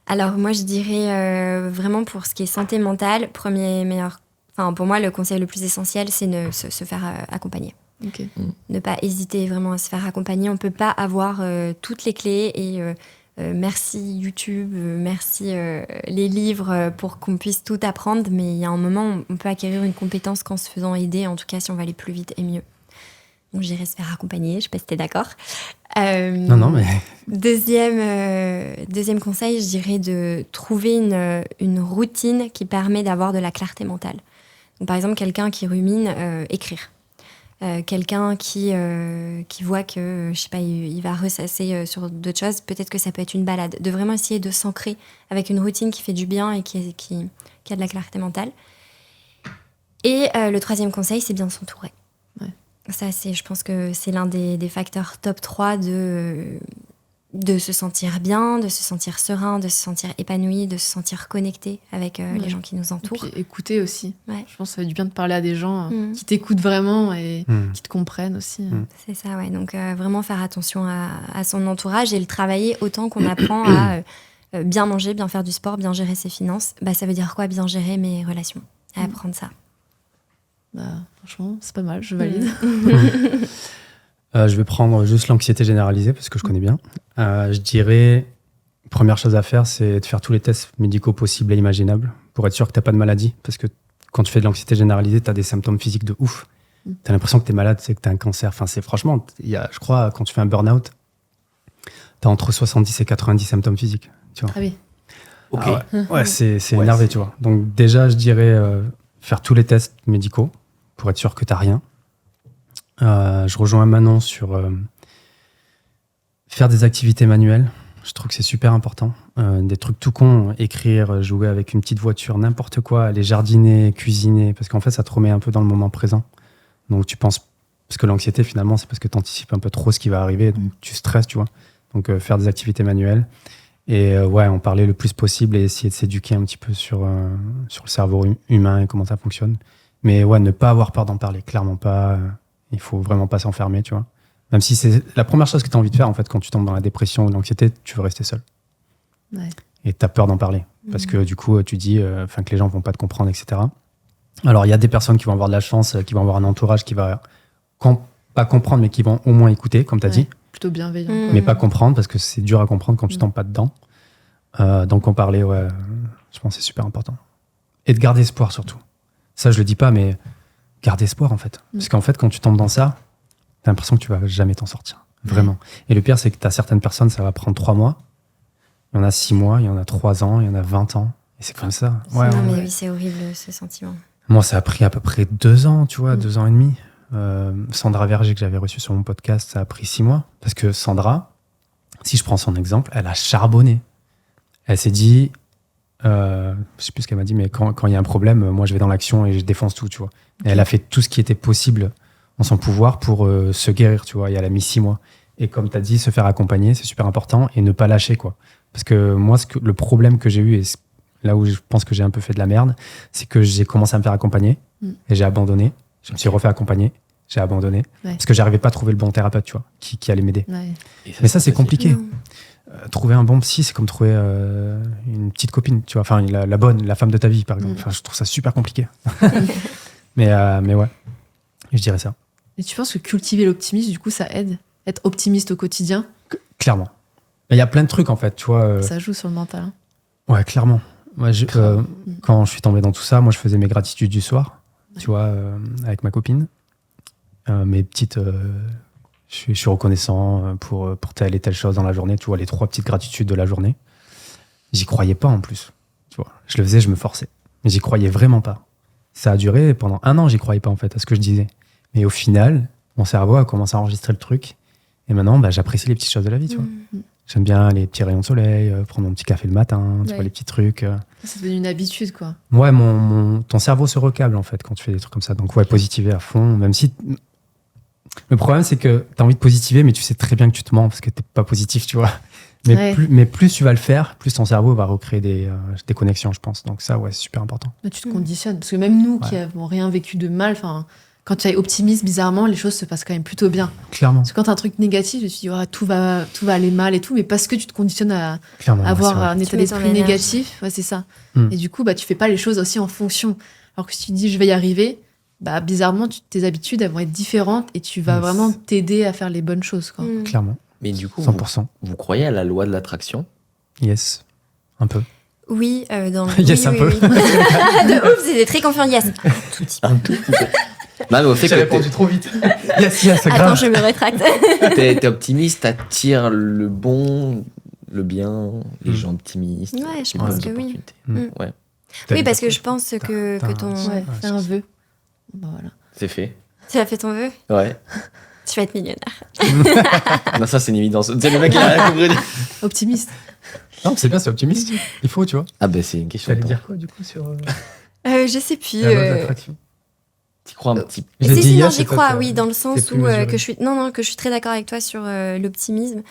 Alors moi, je dirais vraiment pour ce qui est santé mentale, pour moi, le conseil le plus essentiel, c'est se faire accompagner. Ok. Ne pas hésiter vraiment à se faire accompagner. On ne peut pas avoir toutes les clés et merci YouTube, merci les livres pour qu'on puisse tout apprendre. Mais il y a un moment, on peut acquérir une compétence qu'en se faisant aider, en tout cas si on va aller plus vite et mieux. Donc j'irai se faire accompagner, je ne sais pas si t'es d'accord. Non, mais... Deuxième conseil, je dirais de trouver une routine qui permet d'avoir de la clarté mentale. Donc, par exemple, quelqu'un qui rumine, écrire. Quelqu'un qui voit que, je sais pas, il va ressasser sur d'autres choses, peut-être que ça peut être une balade. De vraiment essayer de s'ancrer avec une routine qui fait du bien et qui a de la clarté mentale. Et le troisième conseil, c'est bien s'entourer. Ouais. Ça, je pense que c'est l'un des facteurs top 3 de se sentir bien, de se sentir serein, de se sentir épanoui, de se sentir connecté avec les gens qui nous entourent. Et puis écouter aussi. Ouais. Je pense que ça fait du bien de parler à des gens qui t'écoutent vraiment et Mm. qui te comprennent aussi. C'est ça, ouais. Donc, vraiment faire attention à son entourage et le travailler autant qu'on apprend à bien manger, bien faire du sport, bien gérer ses finances. Bah, ça veut dire quoi? Bien gérer mes relations. À apprendre ça. Bah, franchement, c'est pas mal, je valide. Je vais prendre juste l'anxiété généralisée parce que je connais bien. Je dirais, première chose à faire, c'est de faire tous les tests médicaux possibles et imaginables pour être sûr que tu n'as pas de maladie. Parce que quand tu fais de l'anxiété généralisée, tu as des symptômes physiques de ouf. Tu as l'impression que tu es malade, c'est que tu as un cancer. Enfin, franchement, je crois, quand tu fais un burn-out, tu as entre 70 et 90 symptômes physiques. Tu vois. Ah oui. Ok. Ah ouais, c'est Ouais, énervé, c'est- tu vois. Donc déjà, je dirais faire tous les tests médicaux pour être sûr que tu n'as rien. Je rejoins Manon sur faire des activités manuelles. Je trouve que c'est super important. Des trucs tout cons, écrire, jouer avec une petite voiture, n'importe quoi, aller jardiner, cuisiner, parce qu'en fait, ça te remet un peu dans le moment présent. Donc tu penses, parce que l'anxiété, finalement, c'est parce que tu anticipes un peu trop ce qui va arriver, donc tu stresses, tu vois. Donc faire des activités manuelles. Et ouais, en parler le plus possible et essayer de s'éduquer un petit peu sur le cerveau humain et comment ça fonctionne. Mais ouais, ne pas avoir peur d'en parler, clairement pas. Il faut vraiment pas s'enfermer, tu vois. Même si c'est la première chose que tu as envie de faire, en fait, quand tu tombes dans la dépression ou l'anxiété, tu veux rester seul. Ouais. Et tu as peur d'en parler. Parce que du coup, tu dis que les gens vont pas te comprendre, etc. Alors, il y a des personnes qui vont avoir de la chance, qui vont avoir un entourage qui va pas comprendre, mais qui vont au moins écouter, comme tu as Ouais. dit. Plutôt bienveillant. Mm. quoi. Mais pas comprendre, parce que c'est dur à comprendre quand tu tombes pas dedans. Donc, en parler, ouais, je pense que c'est super important. Et de garder espoir, surtout. Ça, je le dis pas, mais garder espoir, en fait. Parce qu'en fait, quand tu tombes dans ça, t'as l'impression que tu vas jamais t'en sortir. Vraiment. Et le pire, c'est que t'as certaines personnes, ça va prendre 3 mois. Il y en a 6 mois, il y en a 3 ans, il y en a 20 ans. Et c'est comme ça. Ouais, Non, ouais, mais ouais. oui, c'est horrible ce sentiment. Moi, ça a pris à peu près 2 ans, tu vois, 2 ans et demi. Sandra Verger, que j'avais reçue sur mon podcast, ça a pris 6 mois. Parce que Sandra, si je prends son exemple, elle a charbonné. Elle s'est dit, je sais plus ce qu'elle m'a dit, mais quand il y a un problème, moi je vais dans l'action et je défonce tout, tu vois. Et elle a fait tout ce qui était possible en son pouvoir pour se guérir, tu vois. Et elle a mis 6 mois. Et comme tu as dit, se faire accompagner, c'est super important et ne pas lâcher, quoi. Parce que moi, le problème que j'ai eu, et là où je pense que j'ai un peu fait de la merde, c'est que j'ai commencé à me faire accompagner et j'ai abandonné. Je me suis refait accompagner, j'ai abandonné. Ouais. Parce que j'arrivais pas à trouver le bon thérapeute, tu vois, qui allait m'aider. Ouais. Mais ça, c'est compliqué. Non. Trouver un bon psy, c'est comme trouver une petite copine, tu vois. Enfin, la bonne, la femme de ta vie, par exemple. Enfin, je trouve ça super compliqué. mais ouais, je dirais ça. Et tu penses que cultiver l'optimisme, du coup, ça aide? Être optimiste au quotidien, Clairement. Mais il y a plein de trucs, en fait, tu vois. ça joue sur le mental. Hein. Ouais, clairement. Moi, quand je suis tombé dans tout ça, moi, je faisais mes gratitudes du soir, tu vois, avec ma copine. Mes petites... je suis reconnaissant pour telle et telle chose dans la journée. Tu vois, les 3 petites gratitudes de la journée. J'y croyais pas, en plus. Tu vois, je le faisais, je me forçais. Mais j'y croyais vraiment pas. Ça a duré pendant 1 an, j'y croyais pas, en fait, à ce que je disais. Mais au final, mon cerveau a commencé à enregistrer le truc. Et maintenant, j'apprécie les petites choses de la vie, tu vois. J'aime bien les petits rayons de soleil, prendre mon petit café le matin, tu Ouais. vois, les petits trucs. C'est devenu une habitude, quoi. Ouais, ton cerveau se recable en fait quand tu fais des trucs comme ça. Donc ouais, positiver à fond, même si... Le problème, c'est que tu as envie de positiver, mais tu sais très bien que tu te mens parce que tu n'es pas positif, tu vois. Mais plus tu vas le faire, plus ton cerveau va recréer des connexions, je pense. Donc ça, ouais, c'est super important. Mais tu te conditionnes. Parce que même nous, qui n'avons rien vécu de mal, quand tu es optimiste, bizarrement, les choses se passent quand même plutôt bien. Clairement. Parce que quand tu as un truc négatif, je me suis dit, tout va aller mal et tout, mais parce que tu te conditionnes à avoir un état d'esprit négatif, c'est ça. Et du coup, tu fais pas les choses aussi en fonction. Alors que si tu dis, je vais y arriver, bizarrement, tes habitudes, elles vont être différentes et tu vas vraiment t'aider à faire les bonnes choses, quoi. Clairement. Mais du coup, 100%. Vous croyez à la loi de l'attraction? Yes. Un peu. Oui, Yes, un peu. De ouf, c'était très confiant. Yes. Un tout petit peu. Non, mais au fait J'ai que répondu trop vite. Yes, grave. Attends, je me rétracte. t'es optimiste, t'attires le bon, le bien, les gens optimistes. Ouais, je les pense bonnes que oui. opportunités. Ouais, Oui, parce que je pense que ton... Ouais, fais un vœu. Voilà. c'est fait. Tu as fait ton vœu? Ouais. Tu vas être millionnaire. Non, ça, c'est une évidence. C'est le mec qui a rien compris. Optimiste. Non, c'est bien, c'est optimiste. Il faut, tu vois. Ah, ben, c'est une question. J'allais de temps. dire quoi, du coup, sur Je sais plus. la loi de l'attraction? T'y crois un petit peu? Si, non, yes, j'y c'est crois, peut-être, oui, dans le sens c'est plus où mesuré. que je suis très d'accord avec toi sur l'optimisme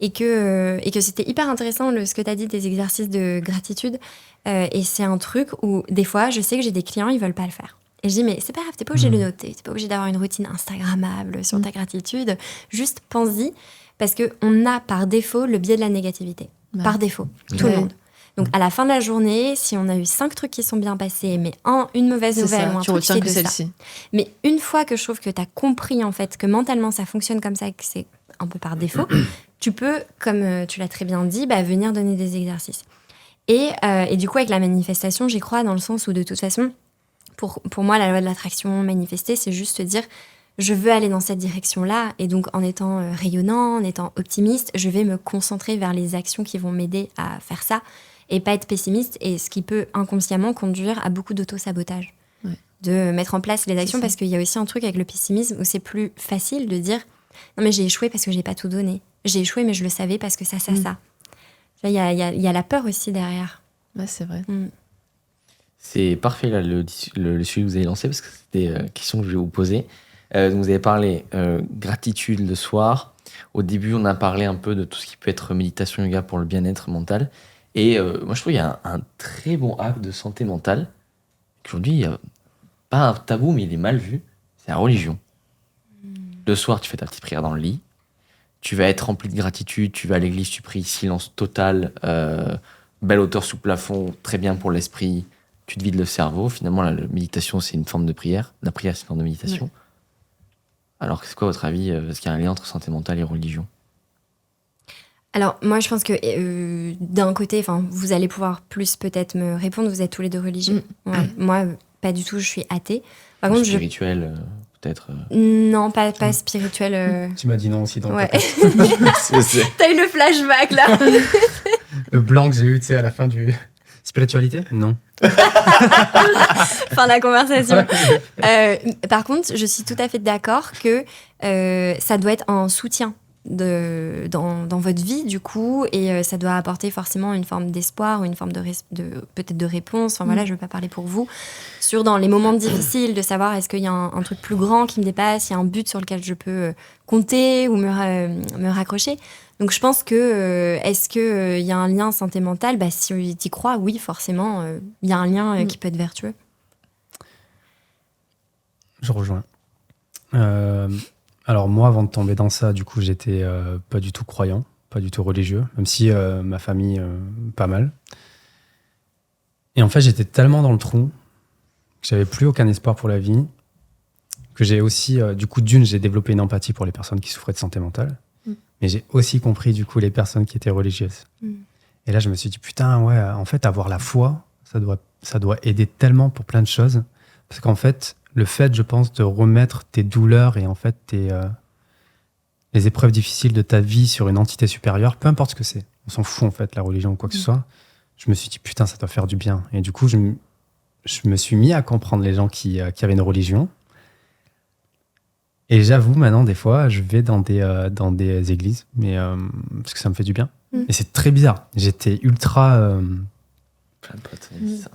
et que c'était hyper intéressant ce que tu as dit des exercices de gratitude. Et c'est un truc où des fois, je sais que j'ai des clients, ils veulent pas le faire. Et je dis, mais c'est pas grave, t'es pas obligé de le noter, t'es pas obligé d'avoir une routine Instagrammable sur ta gratitude. Juste pense-y, parce qu'on a par défaut le biais de la négativité. Ouais. Par défaut, tout le Ouais. monde. Donc à la fin de la journée, si on a eu 5 trucs qui sont bien passés, mais une mauvaise C'est nouvelle ça, ou un tu truc, retiens c'est que de ça. celle-ci. Mais une fois que je trouve que tu as compris en fait que mentalement ça fonctionne comme ça, que c'est un peu par défaut, tu peux, comme tu l'as très bien dit, venir donner des exercices. Et du coup, avec la manifestation, j'y crois dans le sens où de toute façon, pour moi, la loi de l'attraction, manifester, c'est juste te dire je veux aller dans cette direction-là. Et donc, en étant rayonnant, en étant optimiste, je vais me concentrer vers les actions qui vont m'aider à faire ça et pas être pessimiste. Et ce qui peut inconsciemment conduire à beaucoup d'auto-sabotage. Ouais. De mettre en place les actions, C'est ça. parce qu'il y a aussi un truc avec le pessimisme où c'est plus facile de dire non, mais j'ai échoué parce que j'ai pas tout donné. J'ai échoué, mais je le savais parce que ça. Il y a la peur aussi derrière. Ouais, c'est vrai. C'est parfait, là, le sujet que vous avez lancé, parce que c'était une question que je vais vous poser. Donc vous avez parlé gratitude le soir. Au début, on a parlé un peu de tout ce qui peut être méditation, yoga pour le bien-être mental. Et moi, je trouve qu'il y a un très bon hack de santé mentale. Aujourd'hui, il n'y a pas un tabou, mais il est mal vu. C'est la religion. Le soir, tu fais ta petite prière dans le lit. Tu vas être rempli de gratitude. Tu vas à l'église, tu pries, silence total. Belle hauteur sous plafond, très bien pour l'esprit. Tu te vides le cerveau. Finalement, la méditation, c'est une forme de prière. La prière, c'est une forme de méditation. Ouais. Alors, c'est quoi, à votre avis, est-ce qu'il y a un lien entre santé mentale et religion? Alors, moi, je pense que d'un côté, vous allez pouvoir plus peut-être me répondre, vous êtes tous les deux religieux. Ouais. Moi, pas du tout, je suis athée. Par contre, spirituel, peut-être. Non, pas spirituel. Tu m'as dit non aussi dans Ouais. C'est- T'as eu le flashback, là. le blanc que j'ai eu, tu sais, à la fin du... Spiritualité? Non. Fin de la conversation. Par contre, je suis tout à fait d'accord que ça doit être un soutien dans votre vie, du coup, et ça doit apporter forcément une forme d'espoir ou une forme peut-être de réponse. Enfin, voilà, je ne veux pas parler pour vous. Dans les moments difficiles, de savoir est-ce qu'il y a un truc plus grand qui me dépasse, il y a un but sur lequel je peux compter ou me raccrocher. Donc, je pense que est-ce qu'il y a un lien santé mentale? Si tu y crois, oui, forcément, il y a un lien qui peut être vertueux. Je rejoins. Alors moi, avant de tomber dans ça, du coup, j'étais pas du tout croyant, pas du tout religieux, même si ma famille, pas mal. Et en fait, j'étais tellement dans le trou que j'avais plus aucun espoir pour la vie, que j'ai aussi, du coup, j'ai développé une empathie pour les personnes qui souffraient de santé mentale, mais j'ai aussi compris, du coup, les personnes qui étaient religieuses. Et là, je me suis dit, putain, ouais, en fait, avoir la foi, ça doit aider tellement pour plein de choses, parce qu'en fait, le fait, je pense, de remettre tes douleurs et en fait les épreuves difficiles de ta vie sur une entité supérieure, peu importe ce que c'est, on s'en fout en fait, la religion ou quoi que ce soit, je me suis dit putain, ça doit faire du bien. Et du coup, je me suis mis à comprendre les gens qui avaient une religion. Et j'avoue, maintenant, des fois, je vais dans des églises, mais parce que ça me fait du bien. Et c'est très bizarre. J'étais ultra... Plein de potes m'ont dit ça.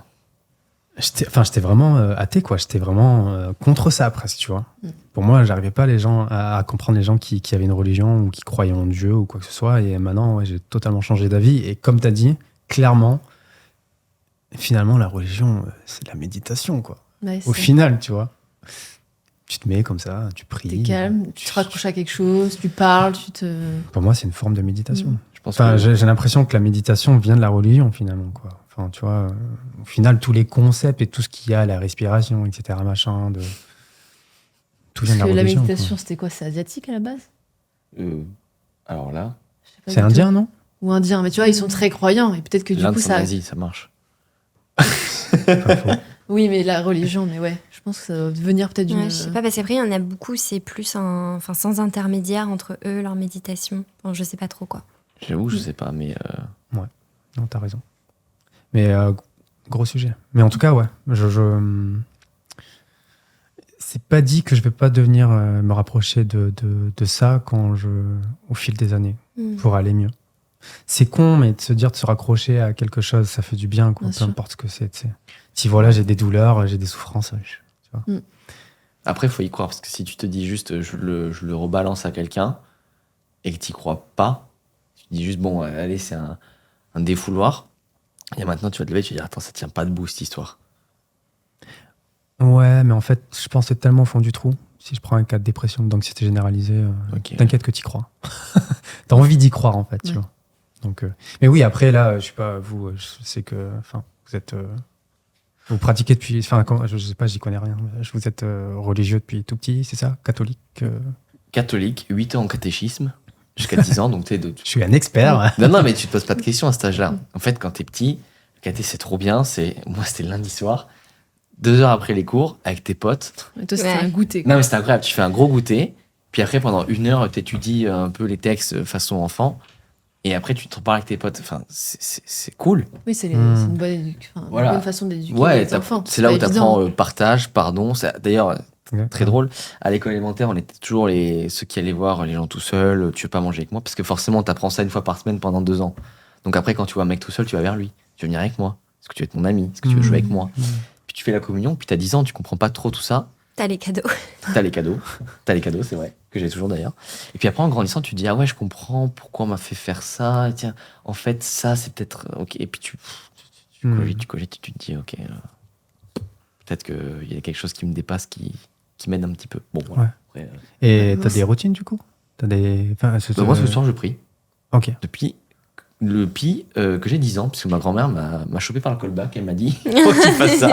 J'étais vraiment athée, quoi. J'étais vraiment contre ça, presque, tu vois. Pour moi, j'arrivais pas à comprendre les gens qui avaient une religion ou qui croyaient en Dieu ou quoi que ce soit. Et maintenant, ouais, j'ai totalement changé d'avis. Et comme tu as dit, clairement, finalement, la religion, c'est de la méditation, quoi. Ouais, Au final, tu vois. Tu te mets comme ça, tu pries. T'es calme, tu te raccroches à quelque chose, tu parles, Pour moi, c'est une forme de méditation. Je pense Enfin, que j'ai l'impression que la méditation vient de la religion, finalement, quoi. Enfin, tu vois, au final, tous les concepts et tout ce qu'il y a, la respiration, etc., machin, tout vient de la Parce que la religion. méditation, c'était quoi? C'est asiatique à la base? alors là, Je sais pas C'est du indien, tout. non? Ou indien, mais tu vois, ils sont très croyants et peut-être que du l'Inde, coup c'est en ça. Asie, ça marche. Pas faux. Oui, mais la religion, mais ouais, je pense que ça doit venir peut-être d'une. Ouais, je sais pas, parce qu'après, il y en a beaucoup, c'est plus sans intermédiaire entre eux, leur méditation. Enfin, je sais pas trop quoi. J'avoue, je sais pas, mais Non, t'as raison. Mais gros sujet. Mais en tout cas, ouais. C'est pas dit que je vais pas devenir me rapprocher de ça au fil des années pour aller mieux. C'est con, mais de se raccrocher à quelque chose, ça fait du bien, quoi. Bien Peu sûr. importe ce que c'est. Tu sais. Si voilà, j'ai des douleurs, j'ai des souffrances, tu vois. après, il faut y croire, parce que si tu te dis juste je le rebalance à quelqu'un et que tu crois pas, tu dis juste bon, allez, c'est un défouloir. Et maintenant, tu vas te lever et tu vas dire attends, ça tient pas debout cette histoire. Ouais, mais en fait, je pense être tellement au fond du trou. Si je prends un cas de dépression ou d'anxiété généralisée, Ok. t'inquiète que t'y crois. T'as envie d'y croire, en fait, tu Ouais. vois. Donc, mais oui, après, là, je sais pas, vous, je sais que, vous êtes, vous pratiquez depuis, je sais pas, j'y connais rien. Vous êtes religieux depuis tout petit, c'est ça? Catholique? Catholique, 8 ans en catéchisme, jusqu'à 10 ans, donc Je suis un expert. Non, mais tu te poses pas de questions à cet âge-là. En fait, quand t'es petit, le caté, c'est trop bien. Moi, c'était le lundi soir, 2 heures après les cours, avec tes potes. Et toi, c'était Ouais. un goûter. quoi. Non, mais c'était incroyable. Tu fais un gros goûter, puis après, pendant 1 heure, t'étudies un peu les textes façon enfant, et après, tu te reparles avec tes potes. Enfin, c'est cool. Oui, c'est Hmm. une bonne, Voilà. bonne façon d'éduquer Ouais, les enfants. c'est là où pas t'apprends évident. partage, pardon. D'ailleurs, Ouais. très drôle. À l'école élémentaire, on était toujours ceux qui allaient voir les gens tout seuls. Tu veux pas manger avec moi? Parce que forcément, t'apprends ça 1 fois par semaine pendant 2 ans. Donc après, quand tu vois un mec tout seul, tu vas vers lui. Tu veux venir avec moi? Est-ce que tu veux être mon ami? Est-ce que tu veux jouer avec moi? Puis tu fais la communion, puis t'as 10 ans, tu comprends pas trop tout ça. T'as les cadeaux. T'as les cadeaux. C'est vrai. Que j'ai toujours d'ailleurs. Et puis après, en grandissant, tu te dis, ah ouais, je comprends pourquoi on m'a fait faire ça. Et tiens, en fait, ça, c'est peut-être. Ok. Et puis tu cogites, tu te dis, ok, peut-être qu'il y a quelque chose qui me dépasse, qui m'aide un petit peu. Bon, voilà. Ouais. Après, Et Moi, t'as des routines, du coup? T'as des. moi, ce soir, je prie. Ok. Depuis que j'ai 10 ans, parce que ma grand-mère m'a chopé par le callback, elle m'a dit faut que tu fasses ça.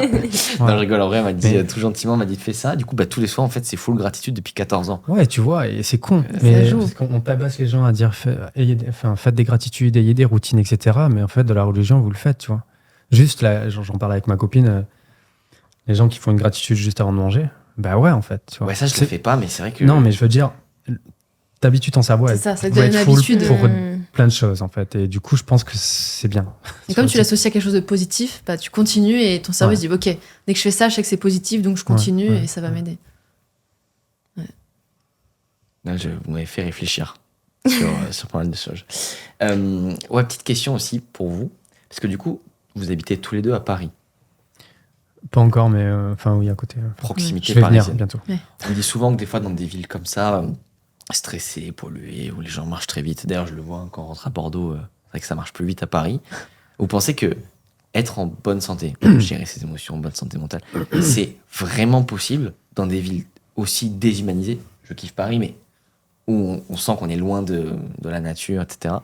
Non, je rigole, en vrai, elle m'a dit Mais- tout gentiment, elle m'a dit fais ça. Du coup, tous les soirs, en fait, c'est full gratitude depuis 14 ans. Ouais, tu vois, et c'est con. Ça Mais joue. parce qu'on tabasse les gens à dire faites des gratitudes, ayez des routines, etc. Mais en fait, de la religion, vous le faites, tu vois. Juste, là, j'en parlais avec ma copine, les gens qui font une gratitude juste avant de manger, bah ouais, en fait. Tu vois. Ouais, ça, je le C'est- fais pas, mais c'est vrai que. Non, mais je veux dire, t'habitues ton cerveau à C'est ça, ça va devient une être full habitude. pour plein de choses, en fait. Et du coup, je pense que c'est bien. Et comme tu l'associes à quelque chose de positif, bah, tu continues et ton cerveau Ouais. se dit ok, dès que je fais ça, je sais que c'est positif, donc je continue Ouais, et ça va m'aider. Là, vous m'avez fait réfléchir sur pas mal de choses. Ouais, petite question aussi pour vous. Parce que du coup, vous habitez tous les deux à Paris. Pas encore, mais oui, à côté. Proximité Je vais venir parisienne. bientôt. On dit souvent que des fois, dans des villes comme ça, stressées, polluées, où les gens marchent très vite. D'ailleurs, je le vois quand on rentre à Bordeaux, c'est vrai que ça marche plus vite à Paris. Vous pensez que être en bonne santé, gérer ses émotions, bonne santé mentale, c'est vraiment possible dans des villes aussi déshumanisées? Je kiffe Paris, mais où on sent qu'on est loin de la nature, etc.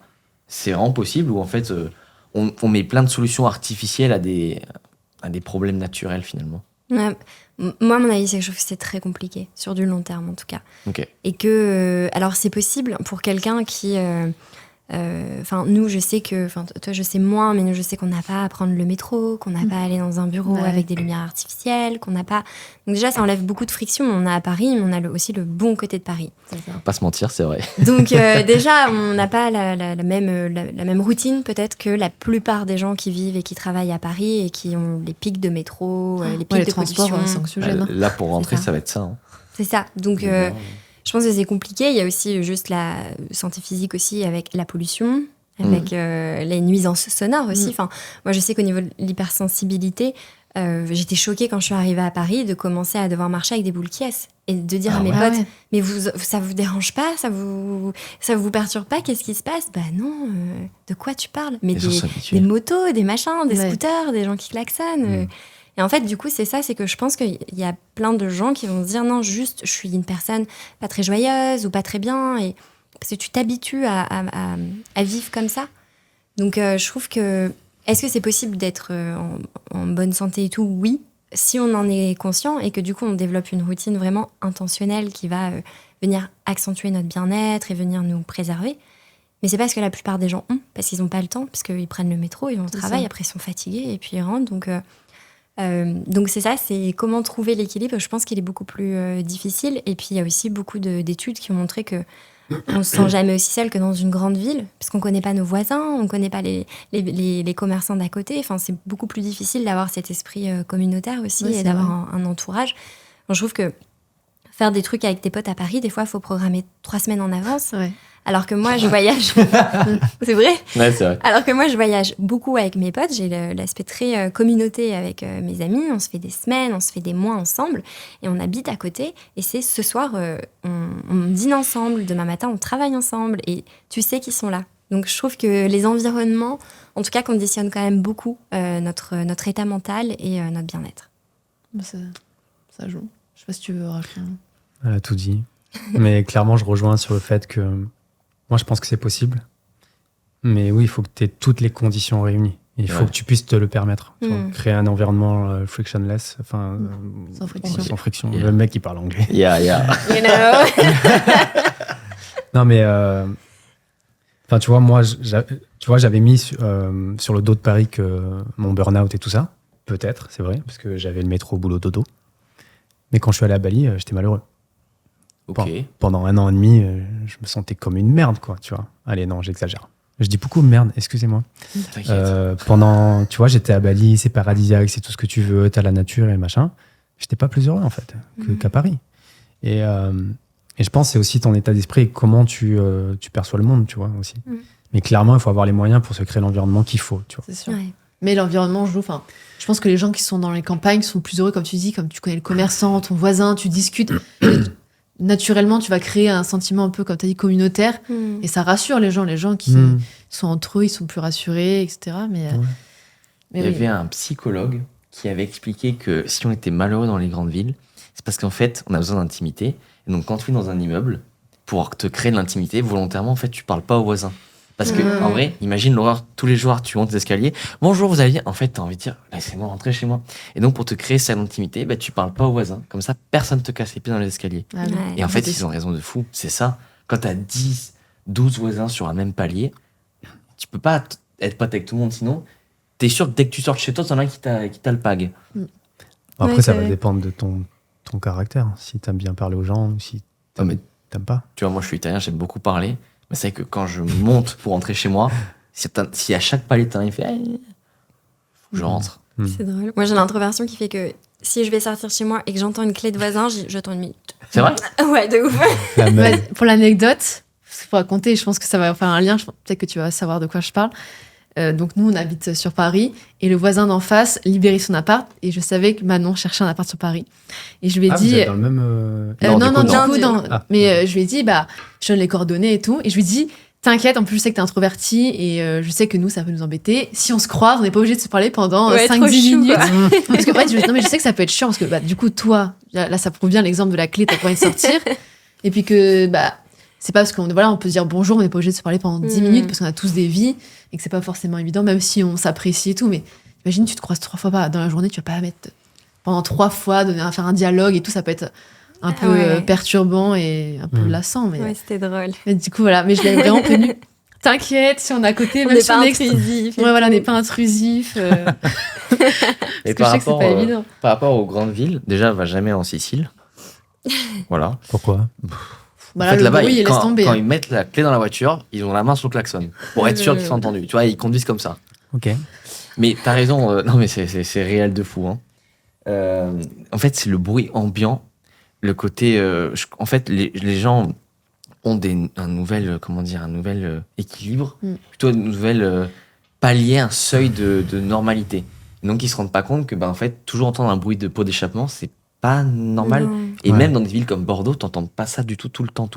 C'est vraiment possible où en fait, on met plein de solutions artificielles à des problèmes naturels finalement. Ouais. Moi, à mon avis, c'est que je trouve que c'est très compliqué, sur du long terme en tout cas. Ok. Et que, alors c'est possible pour quelqu'un qui, nous, je sais que, toi, je sais moins, mais nous, je sais qu'on n'a pas à prendre le métro, qu'on n'a pas à aller dans un bureau Ouais. avec des lumières artificielles, qu'on n'a pas. Donc déjà, ça enlève beaucoup de friction. On a à Paris, mais on a aussi le bon côté de Paris. Pas se mentir, c'est vrai. Donc déjà, on n'a pas la même routine peut-être que la plupart des gens qui vivent et qui travaillent à Paris et qui ont les pics de métro, les pics Ouais, les de transports, pollution. c'est anxiogène. hein. Là, pour rentrer, C'est ça. ça va être ça. Hein. C'est ça. Donc je pense que c'est compliqué. Il y a aussi juste la santé physique aussi avec la pollution, avec les nuisances sonores aussi. Enfin, moi, je sais qu'au niveau de l'hypersensibilité, j'étais choquée quand je suis arrivée à Paris de commencer à devoir marcher avec des boules qui et de dire à mes potes, mais ça vous dérange pas, ça vous perturbe pas, qu'est-ce qui se passe? Bah non, de quoi tu parles? Mais des motos, des machins, des scooters, des gens qui klaxonnent. Et en fait, du coup, c'est que je pense qu'il y a plein de gens qui vont se dire non, juste, je suis une personne pas très joyeuse ou pas très bien, et parce que tu t'habitues à vivre comme ça. Donc, je trouve que est-ce que c'est possible d'être en bonne santé et tout? Oui, si on en est conscient et que du coup, on développe une routine vraiment intentionnelle qui va venir accentuer notre bien-être et venir nous préserver. Mais c'est pas ce que la plupart des gens ont, parce qu'ils n'ont pas le temps, parce qu'ils prennent le métro, ils vont au travail, après ils sont fatigués et puis ils rentrent. Donc c'est ça, c'est comment trouver l'équilibre. Je pense qu'il est beaucoup plus difficile. Et puis il y a aussi beaucoup d'études qui ont montré que on se sent jamais aussi seul que dans une grande ville, parce qu'on connaît pas nos voisins, on connaît pas les commerçants d'à côté. Enfin, c'est beaucoup plus difficile d'avoir cet esprit communautaire aussi et d'avoir un entourage. Donc, je trouve que faire des trucs avec tes potes à Paris, des fois, il faut programmer 3 semaines en avance. Ouais. Alors que moi, je voyage. C'est vrai? Ouais, c'est vrai. Alors que moi, je voyage beaucoup avec mes potes. J'ai l'aspect très communauté avec mes amis. On se fait des semaines, on se fait des mois ensemble. Et on habite à côté. Et c'est ce soir, on dîne ensemble. Demain matin, on travaille ensemble. Et tu sais qu'ils sont là. Donc, je trouve que les environnements, en tout cas, conditionnent quand même beaucoup notre état mental et notre bien-être. Ça joue. Je sais pas si tu veux rajouter. Elle a tout dit. Mais clairement, je rejoins sur le fait que moi, je pense que c'est possible. Mais oui, il faut que tu aies toutes les conditions réunies. Il faut que tu puisses te le permettre. Créer un environnement frictionless, sans friction. Yeah. Le mec, il parle anglais. Yeah. You know. Non, mais... tu vois, moi, j'avais mis sur le dos de Paris que mon burn-out et tout ça. Peut-être, c'est vrai, parce que j'avais le métro boulot dodo. Mais quand je suis allé à Bali, j'étais malheureux. Okay. Pendant 1 an et demi, je me sentais comme une merde, quoi, tu vois. Allez, non, j'exagère. Je dis beaucoup merde, excusez-moi. Tu vois, j'étais à Bali, c'est paradisiaque, c'est tout ce que tu veux, t'as la nature et machin. J'étais pas plus heureux, en fait, qu'à Paris. Et je pense que c'est aussi ton état d'esprit et comment tu perçois le monde, tu vois, aussi. Mais clairement, il faut avoir les moyens pour se créer l'environnement qu'il faut, tu vois. C'est sûr. Ouais. Mais l'environnement joue. Enfin, je pense que les gens qui sont dans les campagnes sont plus heureux, comme tu dis, comme tu connais le commerçant, ton voisin, tu discutes. Naturellement, tu vas créer un sentiment un peu, comme tu as dit, communautaire. Et ça rassure les gens qui sont entre eux, ils sont plus rassurés, etc. Mais il y avait un psychologue qui avait expliqué que si on était malheureux dans les grandes villes, c'est parce qu'en fait, on a besoin d'intimité. Et donc, quand tu es dans un immeuble, pour te créer de l'intimité, volontairement, en fait, tu parles pas aux voisins. Parce que, en vrai, imagine l'horreur, tous les jours, tu montes les escaliers. Bonjour, vous allez bien? En fait, t'as envie de dire, laissez-moi rentrer chez moi. Et donc, pour te créer cette intimité, tu parles pas aux voisins. Comme ça, personne te casse les pieds dans les escaliers. Et en fait, ils ont raison de fou. C'est ça. Quand t'as 10, 12 voisins sur un même palier, tu peux pas être pote avec tout le monde. Sinon, t'es sûr que dès que tu sors de chez toi, t'en as un qui t'a le pag. Après, ça va dépendre de ton caractère. Si t'aimes bien parler aux gens ou si t'aimes pas. Tu vois, moi, je suis italien, j'aime beaucoup parler. Mais c'est vrai que quand je monte pour rentrer chez moi, si à chaque palier il fait, faut que je rentre. C'est drôle. Moi, j'ai l'introversion qui fait que si je vais sortir chez moi et que j'entends une clé de voisin, j'attends 1 minute. C'est vrai? Ouais, de ouf. Pour l'anecdote, pour raconter, je pense que ça va faire un lien. Peut-être que tu vas savoir de quoi je parle. Donc nous, on habite sur Paris et le voisin d'en face libérait son appart et je savais que Manon cherchait un appart sur Paris. Et je lui ai dit... Vous êtes dans le même... Mais je lui ai dit, je donne les coordonnées et tout. Et je lui ai dit, t'inquiète, en plus je sais que t'es introverti et je sais que nous, ça peut nous embêter. Si on se croise, on n'est pas obligé de se parler pendant 5-10 minutes. Parce que je sais que ça peut être chiant parce que du coup, toi, là, ça prouve bien l'exemple de la clé, t'as pas envie de sortir. Et puis que... c'est pas parce qu'on on peut se dire bonjour, on n'est pas obligé de se parler pendant 10 minutes parce qu'on a tous des vies et que c'est pas forcément évident, même si on s'apprécie et tout. Mais imagine, tu te croises 3 fois dans la journée, tu vas pas mettre pendant 3 fois, faire un dialogue et tout, ça peut être un peu perturbant et un peu lassant. Mais, ouais, c'était drôle. Mais du coup, voilà, mais je l'avais vraiment prévenu. T'inquiète, si on est à côté, on même n'est si pas on est intrusif. Ouais, voilà, on n'est pas intrusif. Et par rapport aux grandes villes, déjà, va jamais en Sicile. Voilà. Pourquoi? En fait, là-bas, quand ils mettent la clé dans la voiture, ils ont la main sur le klaxon pour être sûr qu'ils sont entendus. Tu vois, ils conduisent comme ça. Ok. Mais t'as raison. Non, mais c'est réel de fou. Hein. En fait, c'est le bruit ambiant, le côté. En fait, les gens ont un nouvel équilibre, plutôt un nouvel palier, un seuil de normalité. Et donc ils se rendent pas compte que en fait toujours entendre un bruit de pot d'échappement c'est pas normal. Non. Et Ouais. même dans des villes comme Bordeaux, t'entends pas ça du tout le temps.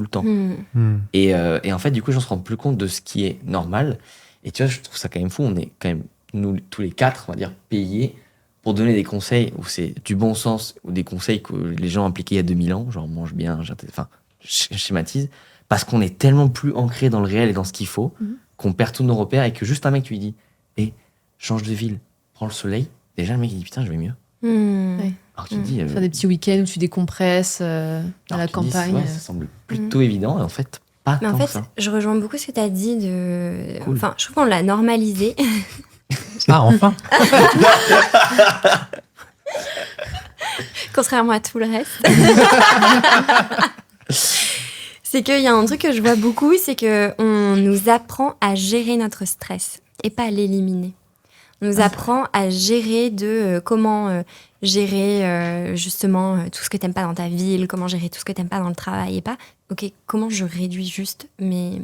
Et en fait du coup, les gens se rendent plus compte de ce qui est normal. Et tu vois, je trouve ça quand même fou. On est quand même nous tous les 4, on va dire, payés pour donner des conseils où c'est du bon sens ou des conseils que les gens appliquaient il y a 2000 ans, genre mange bien, enfin je schématise, parce qu'on est tellement plus ancré dans le réel et dans ce qu'il faut qu'on perd tous nos repères et que juste un mec tu lui dis change de ville, prends le soleil, déjà le mec il dit putain je vais mieux. Ouais. Alors tu te dis Faire des petits week-ends où tu décompresses à la alors tu te dis, campagne. ouais, ça semble plutôt évident et en fait pas Mais en tant fait, que ça. je rejoins beaucoup ce que tu as dit de. Cool. Enfin, je trouve qu'on l'a normalisé. Ah, enfin. Contrairement à tout le reste. C'est qu'il y a un truc que je vois beaucoup, c'est qu'on nous apprend à gérer notre stress et pas à l'éliminer. On nous apprend à gérer comment gérer justement tout ce que t'aimes pas dans ta ville, comment gérer tout ce que t'aimes pas dans le travail et pas, ok, comment je réduis juste mes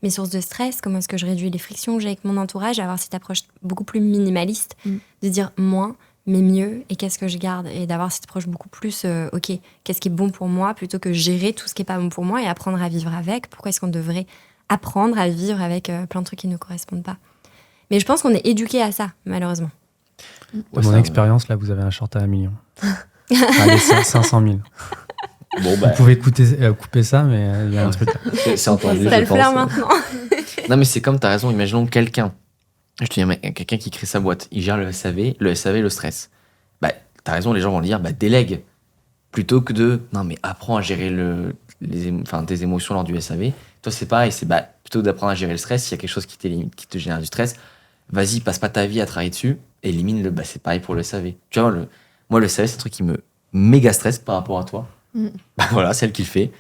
sources de stress, comment est-ce que je réduis les frictions que j'ai avec mon entourage, avoir cette approche beaucoup plus minimaliste, de dire moins, mais mieux, et qu'est-ce que je garde, et d'avoir cette approche beaucoup plus, ok, qu'est-ce qui est bon pour moi, plutôt que gérer tout ce qui est pas bon pour moi et apprendre à vivre avec. Pourquoi est-ce qu'on devrait apprendre à vivre avec plein de trucs qui ne correspondent pas? Mais je pense qu'on est éduqué à ça, malheureusement. De Ouais, mon ça, expérience, là, vous avez un short à 1 million. Allez, 500 000. bon Vous pouvez couper ça, mais il y a un truc là. c'est entendu, Ça je le faire pense. maintenant. Non, mais c'est comme t'as raison. Imaginons quelqu'un, je te dis, quelqu'un qui crée sa boîte, il gère le SAV, le stress. Bah, t'as raison, les gens vont le dire, délègue. Plutôt que de, non, mais apprends à gérer tes émotions lors du SAV. Toi, c'est pareil, plutôt que d'apprendre à gérer le stress, s'il y a quelque chose qui te génère du stress, vas-y, passe pas ta vie à travailler dessus, élimine-le. C'est pareil pour le SAV. Tu vois, moi, le SAV, c'est un truc qui me méga stresse par rapport à toi. Voilà, c'est elle qui le fait.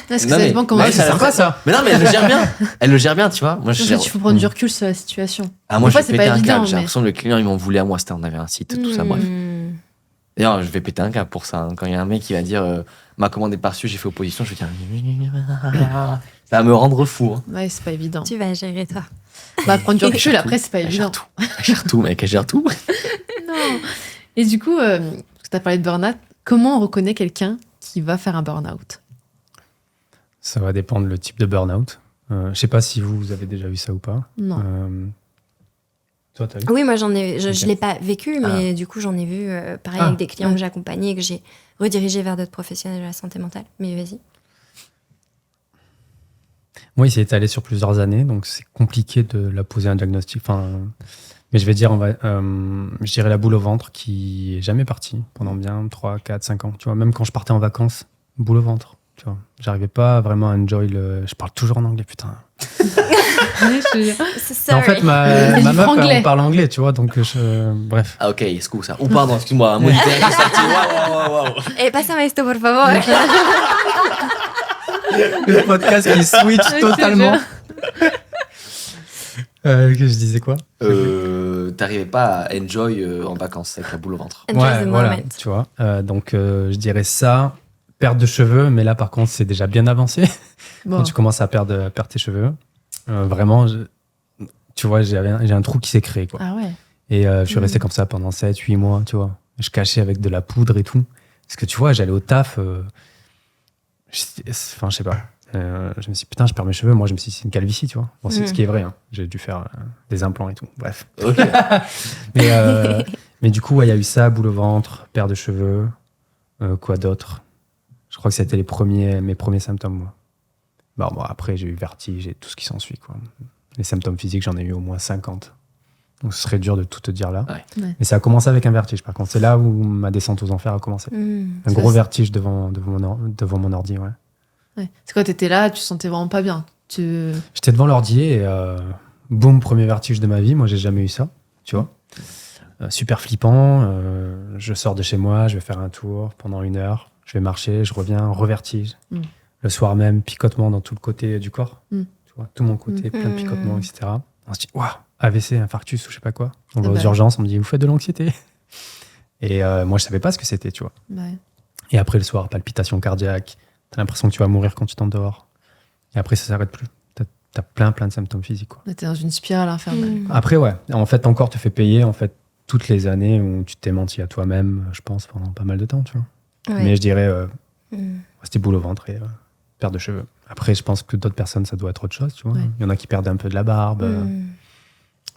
Est-ce que Non, ça mais- dépend comment ouais, tu ça sens. sympa, ça. Mais non, mais elle le gère bien. Elle le gère bien, tu vois. Moi, En fait, il faut prendre du recul sur la situation. Ah, moi, Des fois, je c'est vais pas péter un évident, câble. J'ai mais- l'impression que le client, il m'en voulait à moi. On avait un site, tout ça, bref. D'ailleurs, je vais péter un câble pour ça. Quand il y a un mec qui va dire ma commande est pas reçue, j'ai fait opposition, je vais dire ça va me rendre fou. Hein. Ouais, c'est pas évident. Tu vas gérer, toi. Prendre du recul, après, c'est pas Elle évident. gère tout. Elle gère tout, mec. Elle gère tout. Non. Et du coup, parce que tu as parlé de burn-out, comment on reconnaît quelqu'un qui va faire un burn-out? Ça va dépendre le type de burn-out. Je sais pas si vous avez déjà vu ça ou pas. Non. Toi, t'as vu? Oui, moi, je Ok. l'ai pas vécu, mais du coup, j'en ai vu, pareil, avec des clients que j'ai accompagnés et que j'ai redirigés vers d'autres professionnels de la santé mentale. Mais vas-y. Moi, il s'est étalé sur plusieurs années, donc c'est compliqué de la poser un diagnostic. Mais je vais dire, je dirais la boule au ventre qui est jamais partie pendant bien 3, 4, 5 ans. Tu vois, même quand je partais en vacances, boule au ventre. Tu vois, j'arrivais pas vraiment à enjoy le. Je parle toujours en anglais, putain. Ouais, je te jure. Mais en fait, ma du meuf, franglais. on parle anglais, tu vois, donc bref. Ah, ok, c'est cool ça. Ou pardon, excuse-moi, un mot littéraire qui est sorti. Waouh. Eh, pásame esto, por favor. Le podcast qui switch Ouais, totalement. Que je disais quoi? T'arrivais pas à enjoy en vacances avec la boule au ventre. Enjoy the voilà, moment. tu vois. Donc, je dirais ça. Perte de cheveux, mais là, par contre, c'est déjà bien avancé. Bon. Quand tu commences à perdre tes cheveux, vraiment, tu vois, j'ai un trou qui s'est créé, quoi. Ah ouais. Et je suis resté comme ça pendant 7-8 mois, tu vois. Je cachais avec de la poudre et tout. Parce que, tu vois, j'allais au taf. Je sais pas. Je me suis dit, putain, je perds mes cheveux. Moi, je me suis dit, c'est une calvitie, tu vois. Bon, c'est ce qui est vrai. Hein. J'ai dû faire des implants et tout. Bref. Ok. Mais du coup, ouais, il y a eu ça, boule au ventre, perte de cheveux. Quoi d'autre? Je crois que c'était mes premiers symptômes, moi. Bon, après, j'ai eu vertige et tout ce qui s'ensuit, quoi. Les symptômes physiques, j'en ai eu au moins 50. Donc, ce serait dur de tout te dire là. Ouais. Ouais. Mais ça a commencé avec un vertige, par contre. C'est là où ma descente aux enfers a commencé. Un gros vertige devant mon ordi, ouais. Ouais. C'est quand t'étais là, tu te sentais vraiment pas bien. J'étais devant l'ordi et boum, premier vertige de ma vie. Moi, j'ai jamais eu ça, tu vois. Super flippant. Je sors de chez moi, je vais faire un tour pendant 1 heure. Je vais marcher, je reviens, revertige. Le soir même, picotement dans tout le côté du corps. Tu vois, tout mon côté, plein de picotements, etc. On se dit, waouh, AVC, infarctus ou je sais pas quoi. On va aux urgences, on me dit, vous faites de l'anxiété. Et moi, je savais pas ce que c'était, tu vois. Ouais. Et après, le soir, palpitations cardiaques. T'as l'impression que tu vas mourir quand tu t'endors. Et après, ça s'arrête plus. T'as plein de symptômes physiques, quoi. T'es dans une spirale infernale. Après, ouais. En fait, ton corps te fait payer, en fait, toutes les années où tu t'es menti à toi-même, je pense, pendant pas mal de temps, tu vois. Ouais. Mais je dirais, c'était boule au ventre et perte de cheveux. Après, je pense que d'autres personnes, ça doit être autre chose, tu vois. Ouais. Il y en a qui perdent un peu de la barbe.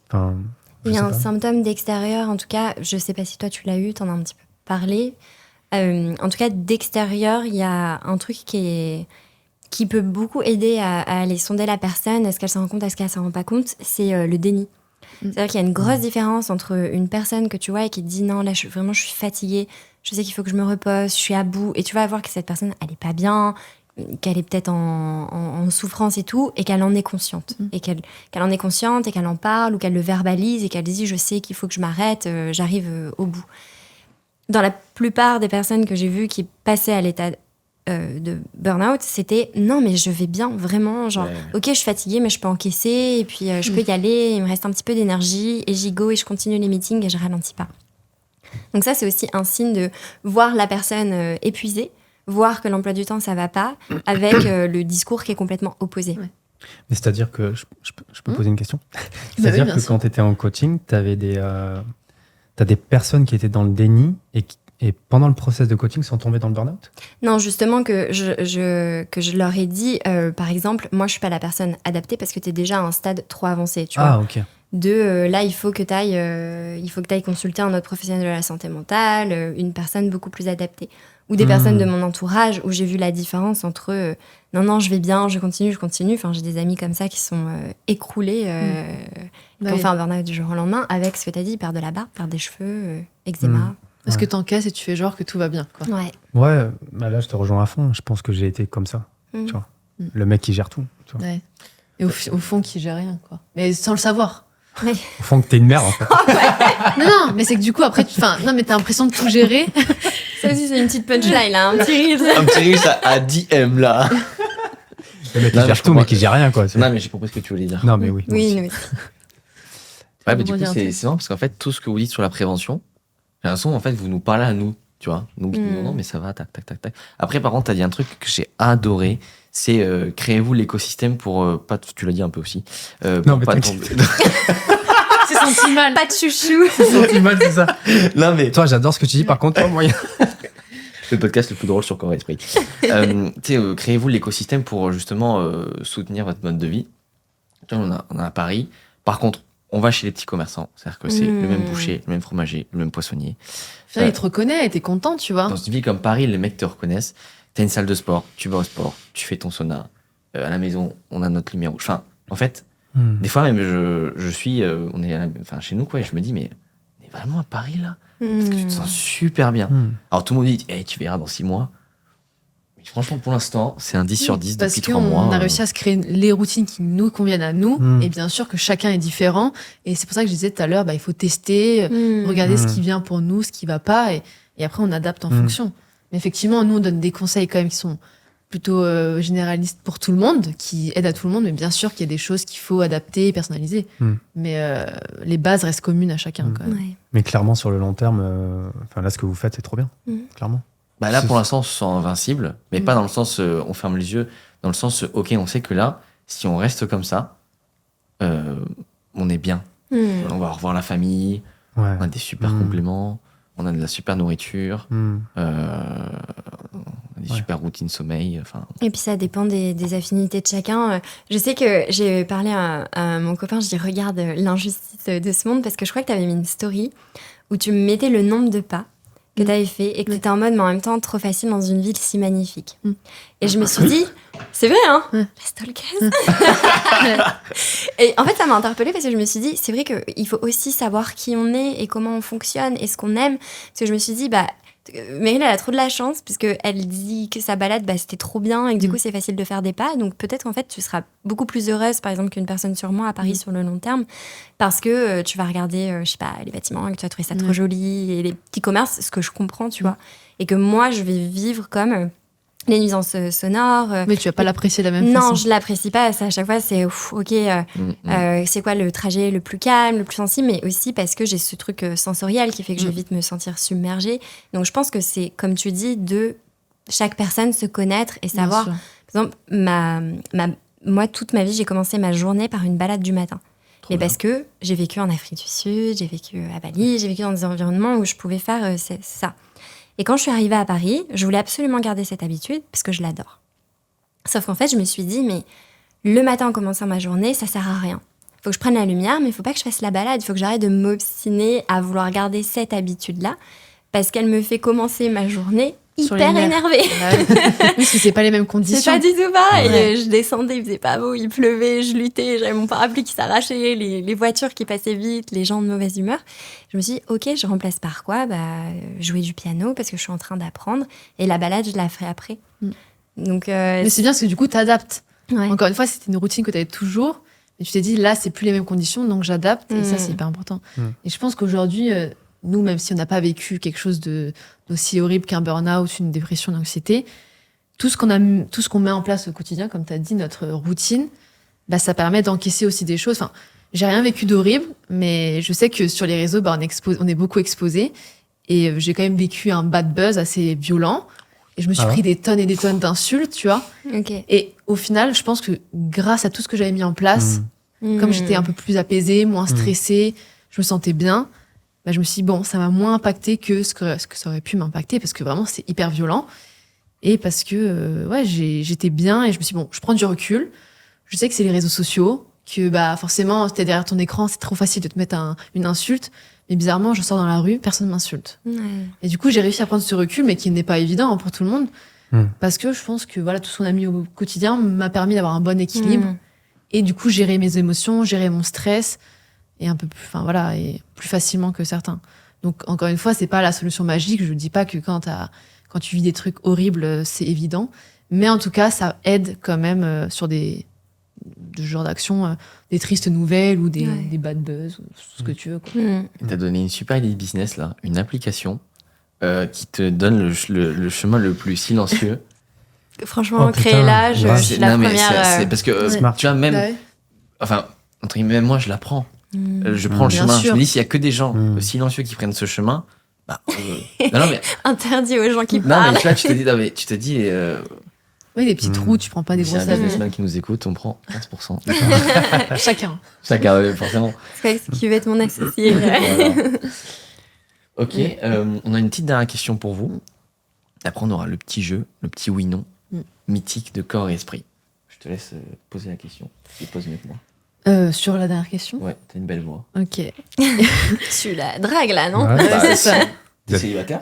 Enfin, Il y a un sais pas. symptôme d'extérieur, en tout cas, je sais pas si toi tu l'as eu, t'en as un petit peu parlé. En tout cas, d'extérieur, il y a un truc qui peut beaucoup aider à aller sonder la personne, est-ce qu'elle s'en rend compte, est-ce qu'elle s'en rend pas compte, c'est le déni. C'est-à-dire qu'il y a une grosse différence entre une personne que tu vois et qui te dit non, là, vraiment, je suis fatiguée, je sais qu'il faut que je me repose, je suis à bout, et tu vas voir que cette personne, elle est pas bien, qu'elle est peut-être en souffrance et tout, et qu'elle en est consciente. Et qu'elle en est consciente, et qu'elle en parle, ou qu'elle le verbalise, et qu'elle dit, je sais qu'il faut que je m'arrête, j'arrive au bout. Dans la plupart des personnes que j'ai vues qui passaient à l'état de burn-out, c'était non, mais je vais bien, vraiment, genre, ok, je suis fatiguée, mais je peux encaisser, et puis je peux y aller, il me reste un petit peu d'énergie, et j'y go, et je continue les meetings, et je ralentis pas. Donc ça, c'est aussi un signe de voir la personne épuisée, voir que l'emploi du temps, ça va pas, avec le discours qui est complètement opposé. Ouais. Mais c'est-à-dire que, je peux poser une question? Bah C'est-à-dire oui, bien que sûr. quand tu étais en coaching, t'as des personnes qui étaient dans le déni et pendant le process de coaching sont tombées dans le burn-out? Non, justement, que je leur ai dit, par exemple, moi, je suis pas la personne adaptée parce que tu es déjà à un stade trop avancé, tu vois. Ah, ok. Là, il faut que tu ailles consulter un autre professionnel de la santé mentale, une personne beaucoup plus adaptée. Ou des personnes de mon entourage où j'ai vu la différence entre non, je vais bien, je continue. Enfin, j'ai des amis comme ça qui sont écroulés, qui ont fait un burn-out du jour au lendemain avec ce que tu as dit, perdre de la barbe, perdre des cheveux, eczéma. Parce Ouais. que t'encaisses et tu fais genre que tout va bien, quoi. Ouais. Ouais, bah là, je te rejoins à fond. Je pense que j'ai été comme ça. Tu vois. Le mec qui gère tout. Tu vois. Ouais. Et au fond, qui gère rien, quoi. Mais sans le savoir. Au fond, que t'es une merde, en fait. Non, mais c'est que du coup, après, non, mais t'as l'impression de tout gérer. Ça aussi, c'est une petite punchline, là, un petit rire. Un petit riche à 10 M là. Le mec qui Non, mais gère je tout, comprends. mais qui gère rien, quoi. Non, mais j'ai compris ce que tu voulais dire. Non, mais oui. Oui, mais Ouais, mais du coup, Rebondir un peu. c'est marrant parce qu'en fait, tout ce que vous dites sur la prévention, j'ai l'impression, en fait, vous nous parlez à nous, tu vois. Nous qui nous disons, non, mais ça va, tac, tac, tac, tac. Après, par contre, t'as dit un truc que j'ai adoré, c'est créez-vous l'écosystème pour pas, tu l'as dit un peu aussi, Non, pour mais pas t'inquiète. tomber. C'est senti mal. pas de chouchou. Sentiment, c'est ça. Non, mais Toi, j'adore ce que tu dis. Par contre, toi, moyen. le podcast le plus drôle sur Corps et Esprit. Créez-vous l'écosystème pour justement soutenir votre mode de vie. Tu vois, on a à Paris. Par contre, on va chez les petits commerçants. C'est-à-dire que c'est le même boucher, le même fromager, le même poissonnier. Là, il te reconnaît et t'es content, tu vois. Dans une ville comme Paris, les mecs te reconnaissent. T'as une salle de sport, tu vas au sport, tu fais ton sauna. À la maison, on a notre lumière rouge. Enfin, en fait, des fois même, je suis, on est chez nous, quoi, et je me dis, mais on est vraiment à Paris, là? Parce que tu te sens super bien. Alors tout le monde dit, hey, tu verras dans 6 mois. Mais franchement, pour l'instant, c'est un 10 sur 10 Parce depuis 3 mois. qu'on a réussi à se créer les routines qui nous conviennent à nous. Et bien sûr que chacun est différent. Et c'est pour ça que je disais tout à l'heure, il faut tester, regarder ce qui vient pour nous, ce qui va pas. Et après, on adapte en fonction. Mais effectivement, nous, on donne des conseils quand même qui sont plutôt généralistes pour tout le monde, qui aident à tout le monde. Mais bien sûr qu'il y a des choses qu'il faut adapter et personnaliser. Mais les bases restent communes à chacun quand même. Ouais. Mais clairement, sur le long terme, là, ce que vous faites, c'est trop bien. Clairement. Bah là, pour l'instant, on se sent invincible, mais pas dans le sens on ferme les yeux, dans le sens ok, on sait que là, si on reste comme ça, on est bien. On va revoir la famille, Ouais. on a des super compléments, on a de la super nourriture, on a des super routines sommeil. Enfin, Et puis ça dépend des affinités de chacun. Je sais que j'ai parlé à mon copain, je dis regarde l'injustice de ce monde, parce que je crois que tu avais mis une story où tu mettais le nombre de pas que tu avais fait et que tu étais en mode, mais en même temps trop facile dans une ville si magnifique. Et je me suis dit, c'est vrai, hein, la stalkeuse. Et en fait, ça m'a interpellée parce que je me suis dit, c'est vrai qu'il faut aussi savoir qui on est et comment on fonctionne et ce qu'on aime. Parce que je me suis dit, Meryl, elle a trop de la chance puisqu'elle dit que sa balade, c'était trop bien et que du coup, c'est facile de faire des pas. Donc peut-être en fait, tu seras beaucoup plus heureuse, par exemple, qu'une personne sur moi à Paris sur le long terme parce que tu vas regarder, je sais pas, les bâtiments et que tu vas trouver ça trop joli et les petits commerces, ce que je comprends, tu vois. Et que moi, je vais vivre comme les nuisances sonores. Mais tu vas pas l'apprécier de la même façon. Non, je l'apprécie pas. Ça, à chaque fois, c'est ok. C'est quoi le trajet le plus calme, le plus sensible, mais aussi parce que j'ai ce truc sensoriel qui fait que je vais vite me sentir submergée. Donc, je pense que c'est, comme tu dis, de chaque personne se connaître et savoir. Par exemple, moi, toute ma vie, j'ai commencé ma journée par une balade du matin. Trop Mais bien. parce que j'ai vécu en Afrique du Sud, j'ai vécu à Bali, j'ai vécu dans des environnements où je pouvais faire ça. Et quand je suis arrivée à Paris, je voulais absolument garder cette habitude parce que je l'adore. Sauf qu'en fait, je me suis dit, mais le matin en commençant ma journée, ça sert à rien. Il faut que je prenne la lumière, mais il faut pas que je fasse la balade. Il faut que j'arrête de m'obstiner à vouloir garder cette habitude-là parce qu'elle me fait commencer ma journée Sur les hyper nerfs. énervée. Parce que c'est pas les mêmes C'est conditions. pas du tout pareil. Ouais. Je descendais, il faisait pas beau, il pleuvait, je luttais, j'avais mon parapluie qui s'arrachait, les voitures qui passaient vite, les gens de mauvaise humeur. Je me suis dit, ok, je remplace par quoi ? Jouer du piano parce que je suis en train d'apprendre et la balade, je la ferai après. Mm. Donc, Mais c'est bien parce que du coup, t'adaptes. ouais. Encore une fois, c'était une routine que tu avais toujours. Et tu t'es dit, là, c'est plus les mêmes conditions, donc j'adapte. Et ça, Mm. c'est hyper important. Mm. Et je pense qu'aujourd'hui, nous, même si on n'a pas vécu quelque chose d'aussi horrible qu'un burn-out, une dépression, une anxiété, tout ce qu'on met en place au quotidien, comme tu as dit, notre routine, bah, ça permet d'encaisser aussi des choses. Enfin, j'ai rien vécu d'horrible, mais je sais que sur les réseaux, bah, on est beaucoup exposé. Et j'ai quand même vécu un bad buzz assez violent. Et je me suis Ah ouais pris des tonnes et des tonnes d'insultes, tu vois. Ok. Et au final, je pense que grâce à tout ce que j'avais mis en place, comme j'étais un peu plus apaisée, moins stressée, je me sentais bien, bah, je me suis dit, bon, ça m'a moins impacté que ce que ça aurait pu m'impacter, parce que vraiment, c'est hyper violent. Et parce que ouais, j'étais bien, et je me suis dit, bon, je prends du recul. Je sais que c'est les réseaux sociaux, que bah, forcément, si t'es derrière ton écran, c'est trop facile de te mettre une insulte. Mais bizarrement, je sors dans la rue, personne m'insulte. Ouais. Et du coup, j'ai réussi à prendre ce recul, mais qui n'est pas évident pour tout le monde. Mm. Parce que je pense que voilà, tout ce qu'on a mis au quotidien m'a permis d'avoir un bon équilibre. Mm. Et du coup, gérer mes émotions, gérer mon stress, et un peu plus, enfin voilà, et plus facilement que certains. Donc, encore une fois, c'est pas la solution magique. Je dis pas que quand tu vis des trucs horribles, c'est évident. Mais en tout cas, ça aide quand même sur de genre d'action, des tristes nouvelles ou des bad buzz, ou ce que tu veux, quoi. Mm. Il t'a donné une super idée de business, là, une application qui te donne le chemin le plus silencieux. Franchement, Oh, putain, créer là, je grave. suis la Non, mais première. c'est parce que, Smart. tu vois, même, Ouais. enfin, entre guillemets, même moi, je la prends. Mm. Je prends le Bien chemin. sûr. Je me dis, s'il y a que des gens Mm. silencieux qui prennent ce chemin, bah, non, mais, Interdit aux gens qui non, parlent. mais tu vois, tu te dis, Oui, des petites Mm. trous, tu prends pas des s'il y a grosses un avis. businessman qui nous écoute, on prend 15%. Chacun. Chacun, forcément. C'est ce qui va être mon associé. Voilà. Ok, on a une petite dernière question pour vous. Après, on aura le petit jeu, le petit oui-non, mythique de corps et esprit. Je te laisse poser la question. Tu poses mieux que moi. Sur la dernière question. Ouais, t'as une belle voix. Ok. Tu la dragues là, non Ouais. Ouais, c'est ça. T'es célibataire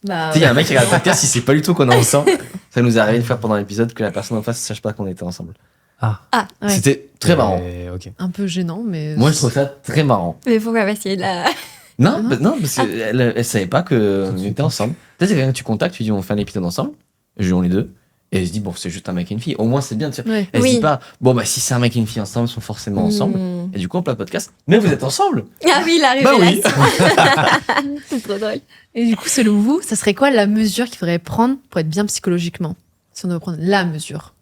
Bah, Tu sais, il y a un mec qui regarde le podcast, il sait pas du tout qu'on est ensemble. Ça nous est arrivé une fois pendant l'épisode que la personne en face ne sache pas qu'on était ensemble. Ah, ouais. C'était très marrant. Ok. Un peu gênant, mais. Moi, je trouve ça très marrant. Mais pourquoi pas essayer de la. Non, non parce qu'elle savait pas qu'on était ensemble. Peut-être c'est quelqu'un que tu contactes, tu dis on fait un épisode ensemble, jouons les deux, et elle se dit bon, c'est juste un mec et une fille. Au moins, c'est bien de se. Ouais. Elle se Oui. dit pas bon, bah si c'est un mec et une fille ensemble, ils sont forcément ensemble. Mm. Et du coup, on peut le podcast. Mais vous êtes ensemble Ah oui, la Bah oui révélation. C'est trop drôle. Et du coup, selon vous, ça serait quoi la mesure qu'il faudrait prendre pour être bien psychologiquement? Si on devait prendre la mesure.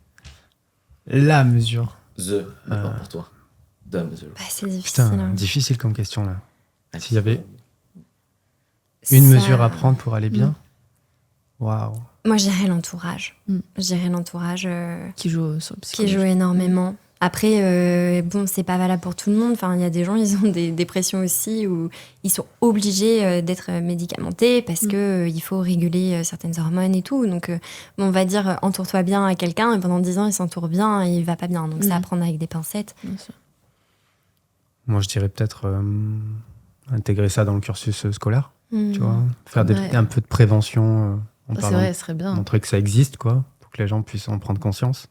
La mesure. D'accord pour toi. The mesure. Bah, c'est difficile. Putain, hein. difficile comme question là. S'il y avait une Ça- mesure à prendre pour aller bien. Waouh. Moi, je dirais l'entourage. Mm. Je dirais l'entourage Qui joue sur le qui psychologie. joue énormément. Après, bon, c'est pas valable pour tout le monde. Enfin, il y a des gens, ils ont des dépressions aussi où ils sont obligés d'être médicamentés parce que il faut réguler certaines hormones et tout. Donc, bon, on va dire, entoure-toi bien à quelqu'un et pendant 10 ans, il s'entoure bien et il va pas bien. Donc, c'est à prendre avec des pincettes. Bien sûr. Moi, je dirais peut-être intégrer ça dans le cursus scolaire, Mm. tu vois. Faire Ouais. un peu de prévention en Ça, c'est parlant, vrai, ce serait bien. montrer que ça existe, quoi, pour que les gens puissent en prendre conscience.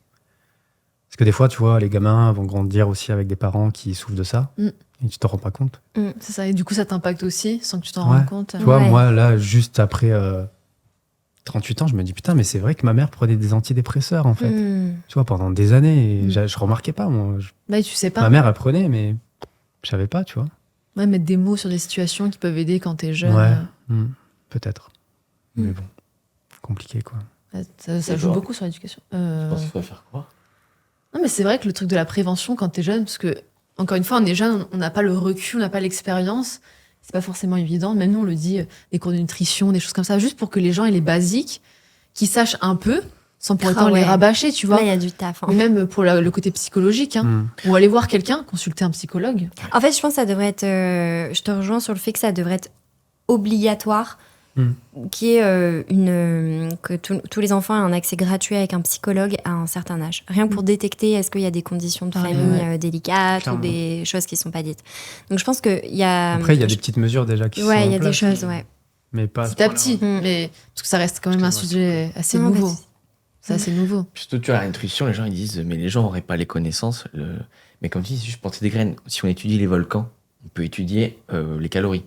Parce que des fois, tu vois, les gamins vont grandir aussi avec des parents qui souffrent de ça, Mm. et tu t'en rends pas compte. C'est ça. Et du coup, ça t'impacte aussi sans que tu t'en Ouais. rendes compte. Tu vois, Ouais. moi, là, juste après 38 ans, je me dis, putain, mais c'est vrai que ma mère prenait des antidépresseurs, en fait. Mm. Tu vois, pendant des années, et Mm. je remarquais pas, moi. Là, tu sais pas. Ma mère, elle prenait, mais je savais pas, tu vois. Ouais, mettre des mots sur des situations qui peuvent aider quand t'es jeune. Ouais. Peut-être. Mm. Mais bon, compliqué, quoi. Ça Et joue toi beaucoup sur l'éducation. Je pense qu'il faut faire quoi Non, mais c'est vrai que le truc de la prévention quand t'es jeune, parce que, encore une fois, on est jeune, on n'a pas le recul, on n'a pas l'expérience, c'est pas forcément évident. Même nous, on le dit, des cours de nutrition, des choses comme ça, juste pour que les gens aient les basiques, qu'ils sachent un peu, sans pour autant les ouais. rabâcher, tu vois. Là, il y a du taf. hein. Mais même pour le côté psychologique, hein. Ou aller voir quelqu'un, consulter un psychologue. En fait, je pense que ça devrait être. Je te rejoins sur le fait que ça devrait être obligatoire, qui est que tous les enfants aient un accès gratuit avec un psychologue à un certain âge. Rien que pour détecter est-ce qu'il y a des conditions de Pareil, famille délicates Clairement. ou des choses qui ne sont pas dites. Donc je pense qu'il y a. Après, il y a des petites mesures déjà qui sont Ouais, il y en a des place, choses, ouais. mais pas Petit à petit. Mm. Mais parce que ça reste quand même un sujet assez Non, nouveau. parce- C'est assez nouveau. Surtout, tu as l'intuition, les gens ils disent, mais les gens n'auraient pas les connaissances. Mais comme tu dis, c'est juste planter des graines. Si on étudie les volcans, on peut étudier les calories,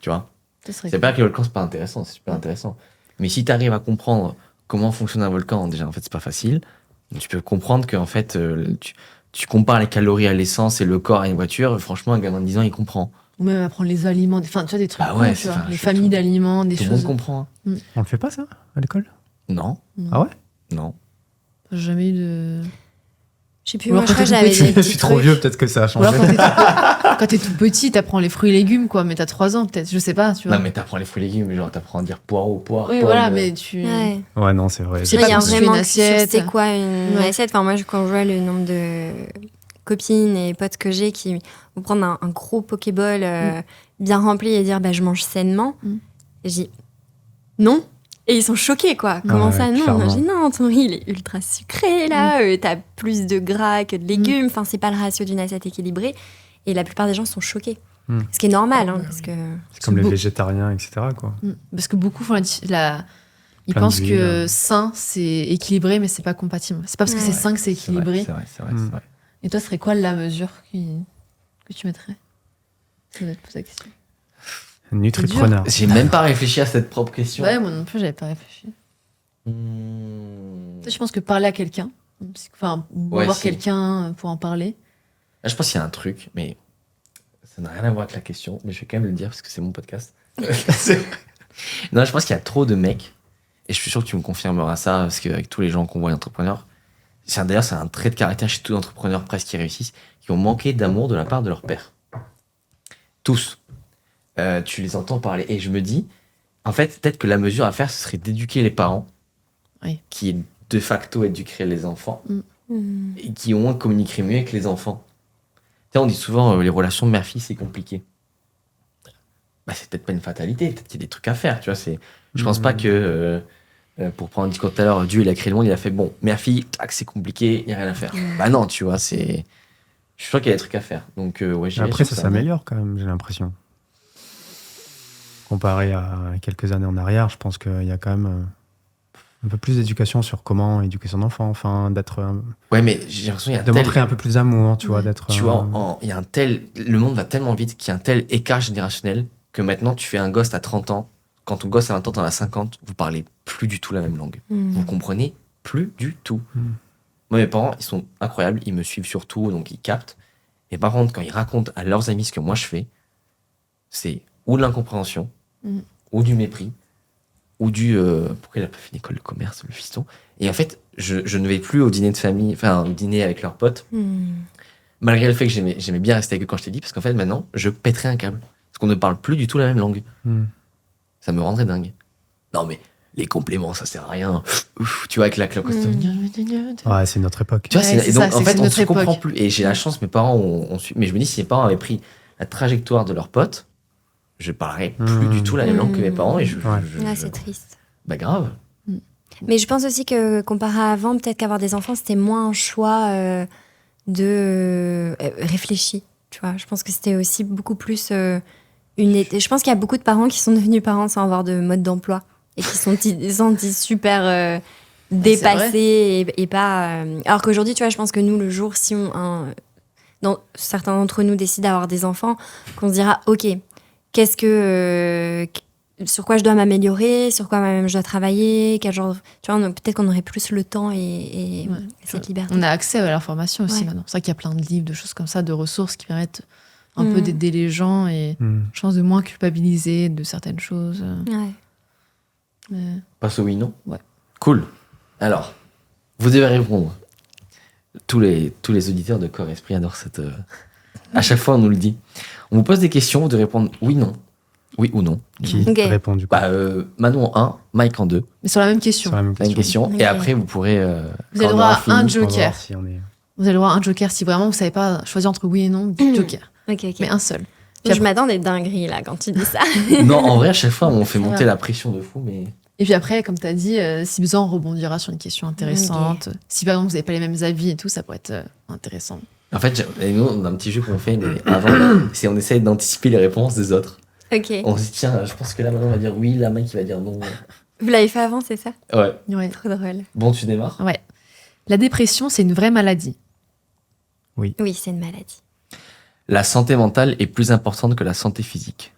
tu vois. Ce serait C'est pas que les volcans, c'est pas intéressant, c'est super intéressant. Mais si tu arrives à comprendre comment fonctionne un volcan, déjà, en fait, c'est pas facile. Tu peux comprendre que, en fait, tu compares les calories à l'essence et le corps à une voiture. Franchement, un gamin de 10 ans, il comprend. Ou même apprendre les aliments, enfin, tu vois, des trucs Bah ouais, cons, c'est- tu vois, enfin, les je- familles d'aliments, des Tout le monde choses. comprend. Hein. On le fait pas, ça, à l'école? Non, Ah ouais? non. J'ai jamais eu de. Je sais plus, Ou alors moi je crois quand que t'es j'avais petit, des Je suis petits trop trucs. vieux, peut-être que ça a Ou changé. alors quand t'es tout petit, t'apprends les fruits et légumes, quoi, mais t'as 3 ans, peut-être, je sais pas, tu vois. Non, mais t'apprends les fruits et légumes, genre t'apprends à dire poireau, poire, Oui, pomme, voilà, mais tu. Ouais. Ouais, non, c'est vrai. Je sais Il pas y a constituer une vraiment sur assiette. c'est quoi une Ouais. assiette. Enfin, moi, quand je vois le nombre de copines et potes que j'ai qui vont prendre un gros Pokéball bien rempli et dire bah, je mange sainement, et je dis non. Et ils sont choqués, quoi. Comment ouais, ça, non? clairement. Je dis non, ton riz, il est ultra sucré, là. T'as plus de gras que de légumes. Enfin, c'est pas le ratio d'une assiette équilibrée. Et la plupart des gens sont choqués. Mm. Ce qui est normal, hein, parce que... C'est comme les beau. végétariens, etc., quoi. Parce que beaucoup font ils Plein pensent d'huile. que sain, c'est équilibré, mais c'est pas compatible. C'est pas parce que c'est Ouais. sain que c'est équilibré. C'est vrai, c'est vrai, Mm. c'est vrai. Et toi, ce serait quoi la mesure que tu mettrais? Ça doit te poser la question. Nutripreneur. J'ai même pas réfléchi à cette propre question. Ouais, moi non plus, j'avais pas réfléchi. Hmm. Toi, je pense que parler à quelqu'un, enfin, ou Ouais, voir si. quelqu'un pour en parler. Là, je pense qu'il y a un truc, mais ça n'a rien à voir avec la question, mais je vais quand même le dire parce que c'est mon podcast. Non, je pense qu'il y a trop de mecs, et je suis sûr que tu me confirmeras ça, parce qu'avec tous les gens qu'on voit entrepreneurs, d'ailleurs, c'est un trait de caractère chez tous les entrepreneurs presque qui réussissent, qui ont manqué d'amour de la part de leur père. Tous. Tu les entends parler, et je me dis, en fait, peut-être que la mesure à faire, ce serait d'éduquer les parents, Oui. qui de facto éduqueraient les enfants, Mm. et qui au moins communiqueraient mieux avec les enfants. Tu sais, on dit souvent les relations mère-fille, c'est compliqué. Bah, c'est peut-être pas une fatalité, peut-être qu'il y a des trucs à faire, tu vois. Je pense pas que, pour prendre un discours tout à l'heure, Dieu il a créé le monde, il a fait bon, mère-fille, tac, c'est compliqué, il n'y a rien à faire. Bah non, tu vois, je suis sûr qu'il y a des trucs à faire. Donc, ouais, j'irai Après, sur ça s'améliore quand même, j'ai l'impression. Comparé à quelques années en arrière, je pense qu'il y a quand même un peu plus d'éducation sur comment éduquer son enfant, enfin, Ouais, mais j'ai l'impression qu'il y a de tel... montrer un peu plus d'amour, tu vois, d'être... Tu vois, il y a un tel... Le monde va tellement vite qu'il y a un tel écart générationnel que maintenant, tu fais un gosse à 30 ans, quand ton gosse a 20 ans, t'en as 50, vous parlez plus du tout la même langue. Vous comprenez plus du tout. Moi, mes parents, ils sont incroyables, ils me suivent sur tout, donc ils captent. Mais par contre, quand ils racontent à leurs amis ce que moi je fais, c'est ou de l'incompréhension, ou du mépris, ou du pourquoi il a pas fait une école de commerce, le fiston. Et en fait, je ne vais plus au dîner de famille, enfin au dîner avec leurs potes, malgré le fait que j'aimais bien rester avec eux quand je t'ai dit, parce qu'en fait maintenant, je pèterais un câble. Parce qu'on ne parle plus du tout la même langue. Ça me rendrait dingue. Non mais, les compléments, ça sert à rien. Ouf, tu vois, avec la cloque. Ouais, c'est notre époque. Tu vois, Ouais, c'est et donc, ça, c'est en que fait, c'est on notre se comprend époque. plus. Et j'ai la chance, mes parents ont su. Mais je me dis, si mes parents avaient pris la trajectoire de leurs potes, je parlerais plus du tout la même langue que mes parents. Et Là, c'est triste. Bah, grave. Mais je pense aussi que comparé à avant, peut-être qu'avoir des enfants, c'était moins un choix de réfléchi. Tu vois, je pense que c'était aussi beaucoup plus je pense qu'il y a beaucoup de parents qui sont devenus parents sans avoir de mode d'emploi et qui sont sentis super dépassés et pas. Alors qu'aujourd'hui, tu vois, je pense que nous, le jour, si certains d'entre nous décident d'avoir des enfants, qu'on se dira, ok, sur quoi je dois m'améliorer, sur quoi moi-même je dois travailler, quel genre, tu vois, peut-être qu'on aurait plus le temps et cette liberté. On a accès à l'information aussi Ouais. maintenant. C'est vrai qu'il y a plein de livres, de choses comme ça, de ressources qui permettent un peu d'aider les gens et je pense de moins culpabiliser de certaines choses. Ouais. Mais- Passe au oui, non. Ouais. Cool. Alors, vous devez répondre. Tous les auditeurs de Corps Esprit adorent cette. À chaque fois, on nous le dit. On vous pose des questions, vous devez répondre oui, non. Oui ou non. Qui Ok. répond du coup Bah, Manon en 1, Mike en 2. Mais sur la même question. sur la même La même question. Ok. Et après, vous pourrez. Vous avez quand on droit aura à fini, un On va joker. voir si on est... Vous avez le droit à un joker si vraiment vous savez pas choisir entre oui et non, dites joker. Ok, ok. Mais un seul. Je après- m'attends des dingueries là quand tu dis ça. Non, en vrai, à chaque fois, on fait Ça monter va. la pression de fou, mais. Et puis après, comme tu as dit, si besoin, on rebondira sur une question intéressante. Si par exemple vous n'avez pas les mêmes avis et tout, ça pourrait être intéressant. En fait, et nous, on a un petit jeu qu'on fait mais avant, c'est on essaye d'anticiper les réponses des autres. Ok. On se dit, tiens, je pense que là, Manon va dire oui, là, Mike, il va dire non. Vous l'avez fait avant, c'est ça? Ouais. Ouais. Trop drôle. Bon, tu démarres. Ouais. La dépression, c'est une vraie maladie. Oui, c'est une maladie. La santé mentale est plus importante que la santé physique.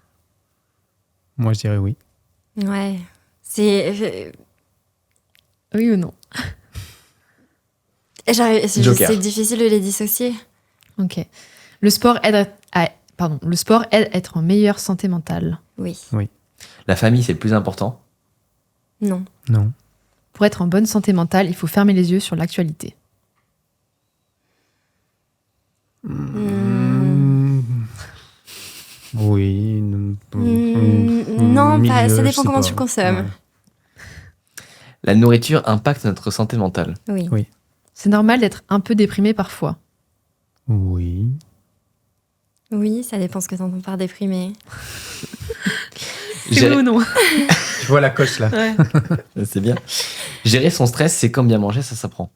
Moi, je dirais oui. Ouais. C'est. Oui ou non? Joker. C'est difficile de les dissocier. Ok. Le sport aide le sport aide à être en meilleure santé mentale. Oui. La famille, c'est le plus important. Non. Non. Pour être en bonne santé mentale, il faut fermer les yeux sur l'actualité. Oui. Non, pas, ça dépend comment tu le consommes. La nourriture impacte notre santé mentale. Oui. Oui. C'est normal d'être un peu déprimé parfois. Oui. Oui, ça dépend ce que t'entends par déprimé. C'est oui ou non? Tu vois la coche là. Ouais. C'est bien. Gérer son stress, c'est comme bien manger, ça s'apprend.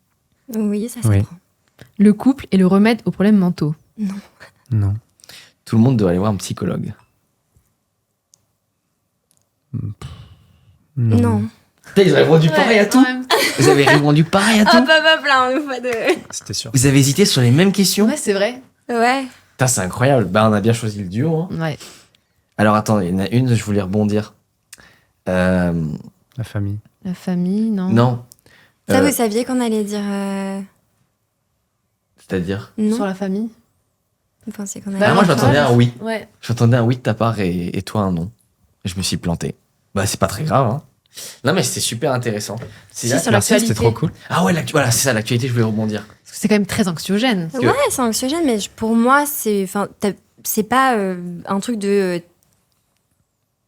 Oui, ça Oui. s'apprend. Le couple est le remède aux problèmes mentaux. Non. Tout le monde doit aller voir un psychologue. Non. Putain, ils ont répondu pareil à tout. Vous avez répondu pareil à Ah, tout. pas plein, une fois deux. C'était sûr. Vous avez hésité sur les mêmes questions. Ouais, c'est vrai. Ouais. Putain, c'est incroyable. Bah, on a bien choisi le duo. Hein. Ouais. Alors, attends, il y en a une, je voulais rebondir. La famille. La famille, non. Non. Ça, Euh, vous saviez qu'on allait dire C'est-à-dire non? Sur la famille. Vous pensiez qu'on Bah, allait Ah, moi, je non, m'attendais à un oui. Ouais. Je m'attendais à un oui de ta part et toi un non. Et je me suis planté. Bah, c'est pas très grave. Hein. Non, mais c'était super intéressant. Si, là- sur Merci, l'actualité. c'était trop cool. Ah ouais, voilà, c'est ça, l'actualité, je voulais rebondir. Parce que c'est quand même très anxiogène. que- Ouais, c'est anxiogène, mais pour moi, c'est pas un truc de.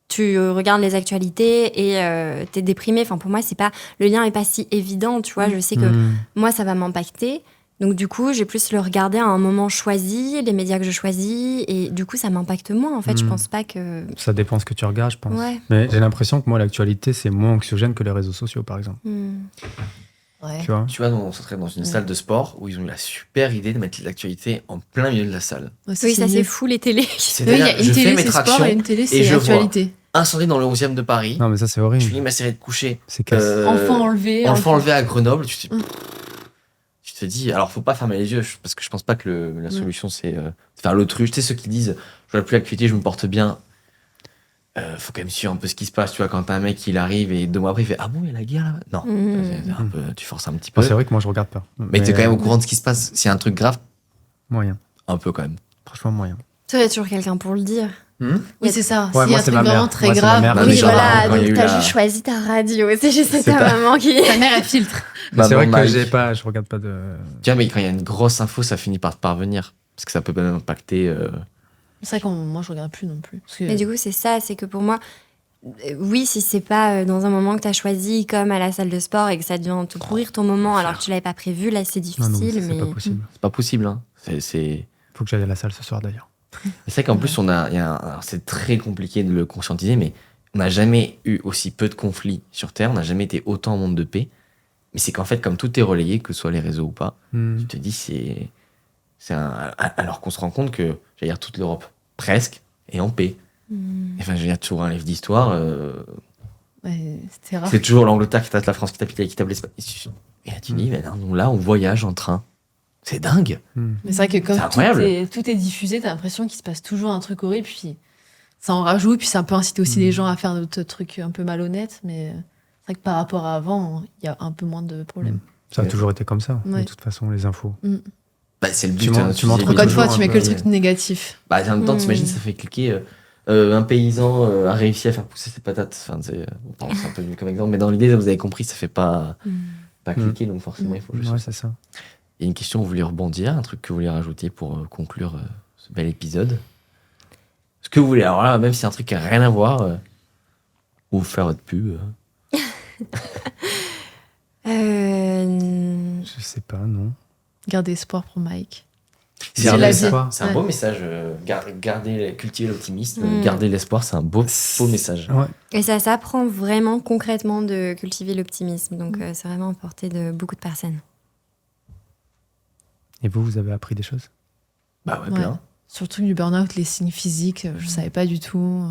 Tu regardes les actualités et t'es déprimé. Enfin, pour moi, c'est pas le lien est pas si évident. Tu vois, je sais que moi, ça va m'impacter. Donc, du coup, j'ai plus le regarder à un moment choisi, les médias que je choisis, et du coup, ça m'impacte moins. En fait, je pense pas que. Ça dépend ce que tu regardes, je pense. Ouais. Mais j'ai l'impression que moi, l'actualité, c'est moins anxiogène que les réseaux sociaux, par exemple. Ouais. Tu vois? Tu vois, nous, on serait dans une salle de sport où ils ont eu la super idée de mettre l'actualité en plein milieu de la salle. Oui, ça, c'est fou, les télés. Oui, il y C'est-à-dire, a une je fais télé, mes c'est sport, tractions et une télé, et c'est je vois actualité. incendie dans le 11e de Paris. Non, mais ça, c'est Je horrible. finis ma série de coucher. C'est casse. Enfant enlevé. Enfant enlevé à Grenoble. Tu Mm. te dis, alors faut pas fermer les yeux parce que je pense pas que la solution c'est de faire l'autruche. Tu sais, ceux qui disent, je regarde plus l'actualité, je me porte bien. Faut quand même suivre un peu ce qui se passe. Tu vois, quand t'as un mec, il arrive et 2 mois après, il fait, ah bon, il y a la guerre là? Non. C'est un peu, tu forces un petit peu. Bon, c'est vrai que moi, je regarde pas. Mais t'es quand même au courant de ce qui se passe. S'il y a un truc grave, Moyen. un peu quand même. Franchement, moyen. Tu as toujours quelqu'un pour le dire. Oui, c'est ça. Ouais, S'il y moi, a un c'est truc ma mère. vraiment très Moi, c'est ma grave. mère. Bah, Oui, mais genre, voilà, quand il y a donc eu t'as la- juste choisi ta radio. C'est juste C'est ta pas- maman qui. Ta mère, elle filtre. Mais c'est vrai que Mike. je regarde pas de. Tu vois, mais quand il y a une grosse info, ça finit par te parvenir. Parce que ça peut même impacter. C'est vrai que moi, je regarde plus non plus. Parce que- Mais du coup, c'est ça, c'est que pour moi, oui, si c'est pas dans un moment que t'as choisi, comme à la salle de sport, et que ça devient te pourrir ton moment alors que tu l'avais pas prévu, là, c'est Non, non, difficile. ça, mais c'est pas possible. C'est pas possible. Hein. C'est Faut que j'aille à la salle ce soir, d'ailleurs. vrai qu'en plus, alors, c'est très compliqué de le conscientiser, mais on n'a jamais eu aussi peu de conflits sur Terre. On n'a jamais été autant en monde de paix. Mais c'est qu'en fait, comme tout est relayé, que ce soit les réseaux ou pas, tu te dis, alors qu'on se rend compte que, j'allais dire, toute l'Europe, presque, est en paix. Enfin, je veux dire, toujours un livre d'histoire. Ouais, c'était rare. C'est toujours l'Angleterre qui tape la France, qui tape l'Italie, qui tape l'Espagne. Et là, tu dis, mais non, là, on voyage en train. C'est dingue. Mais c'est vrai que comme C'est incroyable. tout est diffusé, t'as l'impression qu'il se passe toujours un truc horrible, puis ça en rajoute, puis ça peut inciter aussi les gens à faire d'autres trucs un peu malhonnêtes, mais c'est vrai que par rapport à avant, il y a un peu moins de problèmes. Ça a toujours été comme ça, Ouais. de toute façon, les infos. Bah, c'est le but. Tu m'en- hein, tu m'en dis, trouves Encore une fois, toujours tu un mets que peu, le truc négatif. Bah, en même temps, t'imagines, ça fait cliquer. Un paysan a réussi à faire pousser ses patates. Enfin, bon, c'est un peu nul comme exemple, mais dans l'idée, vous avez compris, ça fait pas cliquer, donc forcément, il faut juste. Ouais, c'est ça. Il y a une question que vous voulez rebondir, un truc que vous voulez rajouter pour conclure ce bel épisode. Ce que vous voulez. Alors là, même si c'est un truc qui n'a rien à voir, ou faire votre pub. Je sais pas, non. Garder espoir pour Mike. C'est Il l'a dit. c'est un beau message. Cultiver l'optimisme, garder l'espoir, c'est un beau message. Ouais. Et ça s'apprend vraiment concrètement de cultiver l'optimisme. Donc, c'est vraiment à portée de beaucoup de personnes. Et vous avez appris des choses? Bah ouais, plein. Surtout du burn-out, les signes physiques, je savais pas du tout.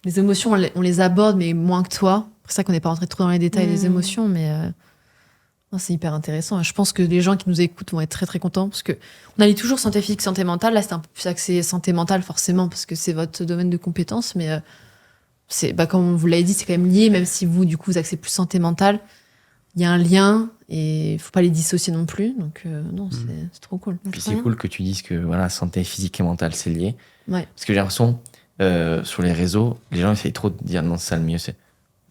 Les émotions, on les aborde, mais moins que toi. C'est pour ça qu'on n'est pas rentré trop dans les détails des émotions, mais non, c'est hyper intéressant. Je pense que les gens qui nous écoutent vont être très très contents, parce que on allie toujours santé physique, santé mentale. Là, c'est un peu plus axé santé mentale, forcément, parce que c'est votre domaine de compétence, mais comme vous l'avez dit, c'est quand même lié, même si vous, du coup, vous axez plus santé mentale. Il y a un lien, et il faut pas les dissocier non plus. Donc, non, c'est trop cool. Puis c'est cool que tu dises que voilà, santé physique et mentale, c'est lié. Ouais. Parce que j'ai l'impression, sur les réseaux, les gens essayent trop de dire non, c'est ça le mieux. C'est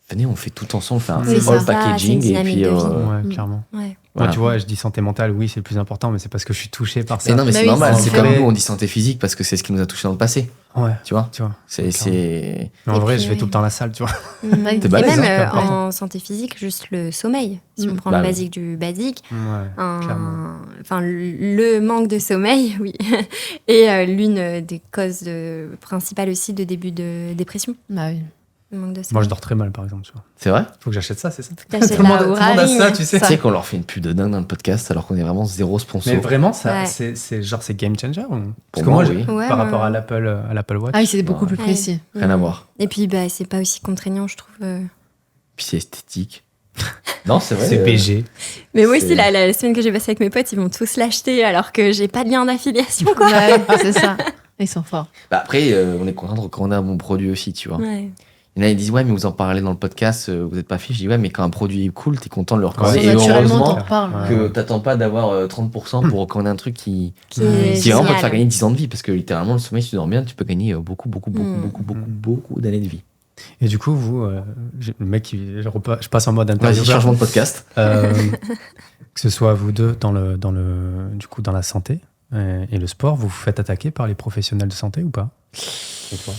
venez, on fait tout ensemble, on fait un C'est all ça, packaging. c'est une Et puis, dynamique de vie. Ouais, clairement. Ouais. Moi, voilà. tu vois, je dis santé mentale, oui, c'est le plus important, mais c'est parce que je suis touché par ça. Mais non, mais Bah c'est oui, normal. c'est C'est différent. comme nous, on dit santé physique parce que c'est ce qui nous a touché dans le passé. Ouais, Tu vois, tu vois. c'est... Mais en Et vrai, puis, je vais oui. tout le temps à la salle, tu vois. Et T'es balèze, même hein, quand même. en santé physique, juste le sommeil. Si on prend Bah le oui. basique du basique, Ouais, clairement. le manque de sommeil, oui, est l'une des causes principales aussi de début de dépression. Bah oui. Le manque de Moi, sommeil. je dors très mal, par exemple, tu vois. C'est vrai. Faut que j'achète ça, c'est ça? T'achètes Tout le monde la tout le monde a Ouraline. ça, tu sais. Tu sais qu'on leur fait une pub de dingue dans le podcast alors qu'on est vraiment zéro sponsor. Mais vraiment, ça, Ouais. c'est genre, c'est game changer ou... Parce que moi, moi, oui. Ouais, par ouais. rapport à l'Apple Watch. Ah oui, c'est beaucoup plus Ouais. précis. Rien à voir. Et puis, c'est pas aussi contraignant, je trouve. Puis c'est esthétique. Non, c'est vrai. c'est BG. Mais moi C'est- aussi, la semaine que j'ai passée avec mes potes, ils vont tous l'acheter alors que j'ai pas de lien d'affiliation, quoi. Ouais, c'est ça. Ils sont forts. Bah après, on est content de recommander un bon produit aussi, tu vois. Ouais. Il y en a qui disent, ouais, mais vous en parlez dans le podcast, vous n'êtes pas fiche. Je dis, ouais, mais quand un produit est cool, t'es content de le recommander. Ouais. Et Naturellement, heureusement t'en reparles. Ouais. que t'attends pas d'avoir 30% pour recommander un truc qui Qui est vraiment peut te génial. faire gagner 10 ans de vie. Parce que littéralement, le sommeil, si tu dors bien, tu peux gagner beaucoup d'années de vie. Et du coup, vous, le mec, je passe en mode Vas-y, intervieweur. changement de podcast. Que ce soit vous deux dans la santé et le sport, vous vous faites attaquer par les professionnels de santé ou pas? Et toi?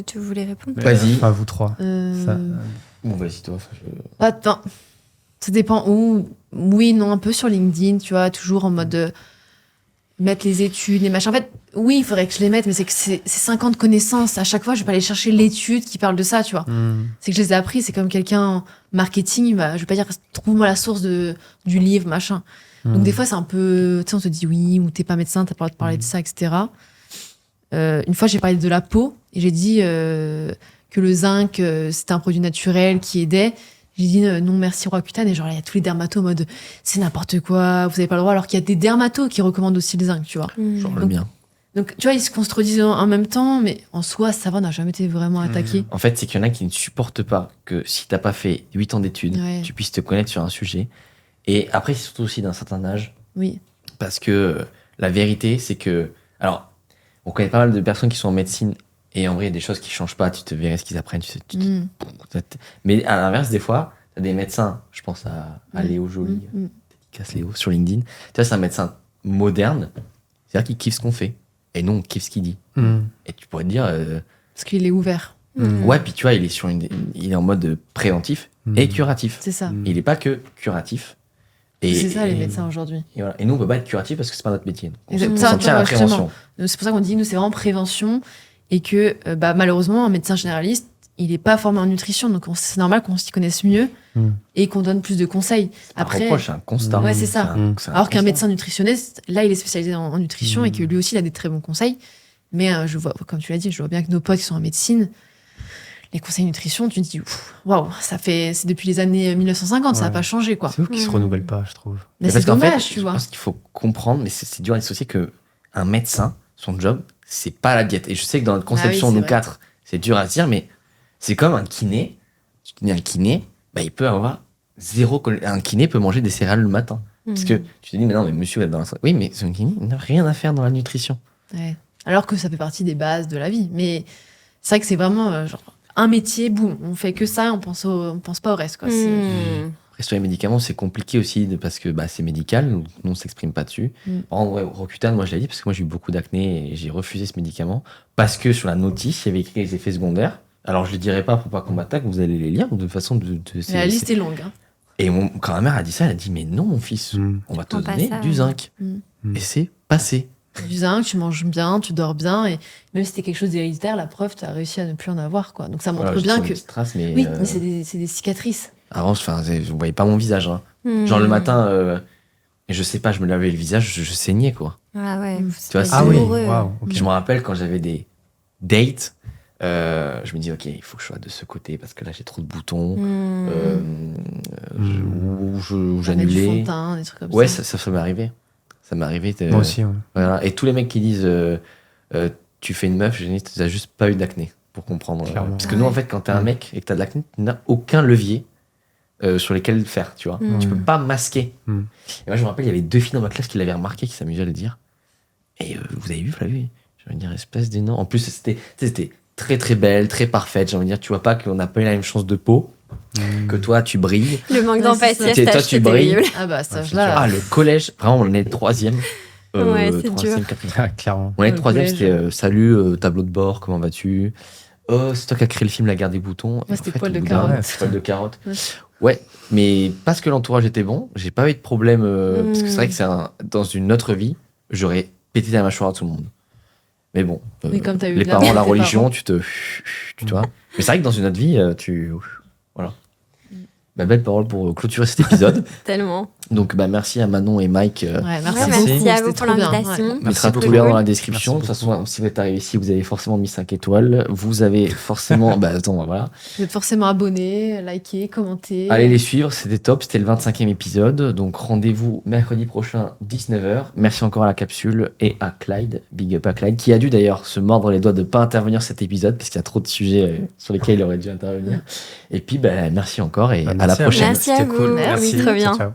Tu voulais répondre? Vas-y. Enfin, vous trois. Ça, Bon, vas-y, toi. Attends. Ça dépend où. Oui, non, un peu sur LinkedIn, tu vois, toujours en mode mettre les études, les machins. En fait, oui, il faudrait que je les mette, mais c'est que c'est 50 connaissances. À chaque fois, je vais pas aller chercher l'étude qui parle de ça, tu vois. C'est que je les ai appris. C'est comme quelqu'un en marketing, je vais pas dire trouve-moi la source du livre, machin. Donc des fois, c'est un peu, tu sais, on te dit oui, ou t'es pas médecin, t'as pas le droit de parler de ça, etc. Une fois, j'ai parlé de la peau et j'ai dit que le zinc, c'était un produit naturel qui aidait. J'ai dit non, merci Roaccutane. Et genre, il y a tous les dermatos en mode c'est n'importe quoi, vous avez pas le droit. Alors qu'il y a des dermatos qui recommandent aussi le zinc, tu vois. Genre le Donc, mien. Donc, tu vois, ils se contredisent en même temps, mais en soi, ça va, on n'a jamais été vraiment attaqué. En fait, c'est qu'il y en a qui ne supportent pas que si t'as pas fait 8 ans d'études, Ouais. tu puisses te connaître sur un sujet. Et après, c'est surtout aussi d'un certain âge. Oui. Parce que la vérité, c'est que... Alors, on connaît pas mal de personnes qui sont en médecine. Et en vrai, il y a des choses qui changent pas. Tu te verrais ce qu'ils apprennent. Mais à l'inverse, des fois, t'as des médecins. Je pense à Léo Joly. Dédicace Léo sur LinkedIn. Tu vois, c'est un médecin moderne. C'est-à-dire qu'il kiffe ce qu'on fait. Et nous, on kiffe ce qu'il dit. Et tu pourrais te dire... Parce qu'il est ouvert. Ouais, puis tu vois, il est en mode préventif et curatif. C'est ça. Il n'est pas que curatif. Et, C'est ça, les et- médecins aujourd'hui. Et, voilà. Et nous, on peut pas être curatif parce que c'est pas notre métier. Donc, on Exactement. s'en tient à la Justement. prévention. C'est pour ça qu'on dit, nous, c'est vraiment prévention. Et que, malheureusement, un médecin généraliste, il n'est pas formé en nutrition. Donc, c'est normal qu'on s'y connaisse mieux et qu'on donne plus de conseils. Après, Après, c'est un constat. Ouais, c'est ça. C'est un alors qu'un constat. médecin nutritionniste, là, il est spécialisé en nutrition et que lui aussi, il a des très bons conseils. Mais je vois, comme tu l'as dit, je vois bien que nos potes qui sont en médecine, les conseils nutrition, tu te dis, waouh, c'est depuis les années 1950, ça n'a Ouais. pas changé, quoi. C'est ouf qu'ils se renouvellent pas, je trouve. Mais parce c'est qu'en fait, dommage, tu vois. Je pense qu'il faut comprendre, mais c'est dur à dissocier que un médecin, son job, c'est pas la diète. Et je sais que dans notre conception, Ah oui, c'est nous vrai. quatre, c'est dur à se dire, mais c'est comme un kiné. Tu te dis un kiné, il peut avoir un kiné peut manger des céréales le matin. Parce que tu te dis, mais non, mais monsieur, vous êtes dans la... Oui, mais son kiné, il n'a rien à faire dans la nutrition. Ouais. Alors que ça fait partie des bases de la vie. Mais c'est vrai que c'est vraiment genre, un métier, boum, on fait que ça, on pense pas au reste, quoi. Après, sur les médicaments, c'est compliqué aussi parce que c'est médical, donc on ne s'exprime pas dessus. Par exemple, Roaccutane, moi je l'ai dit parce que moi j'ai eu beaucoup d'acné et j'ai refusé ce médicament parce que sur la notice, il y avait écrit les effets secondaires. Alors je ne les dirai pas pour pas qu'on m'attaque, vous allez les lire de toute façon. La liste est longue. Hein. Et quand ma mère a dit ça, elle a dit mais non mon fils, on va te donner du zinc. Et c'est passé. Du zinc, tu manges bien, tu dors bien, et même si c'était quelque chose d'héréditaire, la preuve, tu as réussi à ne plus en avoir, quoi. Donc ça montre bien que... Traces, mais oui, mais c'est des cicatrices. Avant, vous voyez pas mon visage. Hein. Genre le matin, je sais pas, je me lavais le visage, je saignais, quoi. Ah ouais, tu vois, c'est douloureux. Wow, Je me rappelle quand j'avais des dates, je me dis, ok, il faut que je sois de ce côté parce que là j'ai trop de boutons. Ou j'annulais. Du fond de teint, des trucs comme ouais, ça. ça m'est arrivé. Ça m'est arrivé. Moi aussi, ouais. Voilà. Et tous les mecs qui disent tu fais une meuf, je dis tu n'as juste pas eu d'acné pour comprendre. Parce que nous, en fait, quand t'es un mec et que t'as de l'acné, tu n'as aucun levier sur lesquels faire, tu vois. Tu peux pas masquer. Et moi, je me rappelle, il y avait 2 filles dans ma classe qui l'avaient remarqué, qui s'amusaient à le dire. Et vous avez vu? J'ai envie de dire, espèce d'énorme. En plus, c'était très très belle, très parfaite. J'ai envie de dire, tu vois pas qu'on n'a pas eu la même chance de peau. Que toi tu brilles. Le manque d'empathie à toi cet âge, tu brilles. terrible. Ah bah, cet âge-là... Ah, le collège, vraiment, on est le 3e. Ouais, c'est 3e, dur. 4e. Clairement. On est le Le 3e, collège. c'était salut, tableau de bord, comment vas-tu? Oh, c'est toi qui as créé le film La Guerre des boutons. Moi, c'était En fait, poil de au bout carotte. d'un- Poil de carotte. Ouais, mais parce que l'entourage était bon, j'ai pas eu de problème. Parce que c'est vrai que dans une autre vie, j'aurais pété la mâchoire à tout le monde. Mais bon, Mais comme t'as eu les de la parents, la tes religion, parents. tu vois. Mais c'est vrai que dans une autre vie, voilà. Belle parole pour clôturer cet épisode. Tellement. Donc, merci à Manon et Mike. Ouais, merci Ouais, beaucoup. merci à C'était vous pour trop bien. l'invitation. Ouais. On mettra beaucoup. tous les liens dans la Merci description. De toute beaucoup. façon, si vous êtes arrivé ici, vous avez forcément mis 5 étoiles. Vous avez forcément. Voilà. Vous êtes forcément abonnés, likés, commentés. Allez les suivre, c'était top. C'était le 25e épisode. Donc, rendez-vous mercredi prochain, 19h. Merci encore à la capsule et à Clyde. Big up à Clyde, qui a dû d'ailleurs se mordre les doigts de ne pas intervenir cet épisode, parce qu'il y a trop de sujets sur lesquels il aurait dû intervenir. Et puis, merci encore et à la Merci prochaine. Merci à C'était vous. cool. Merci, Merci. trop bien. Ciao, ciao.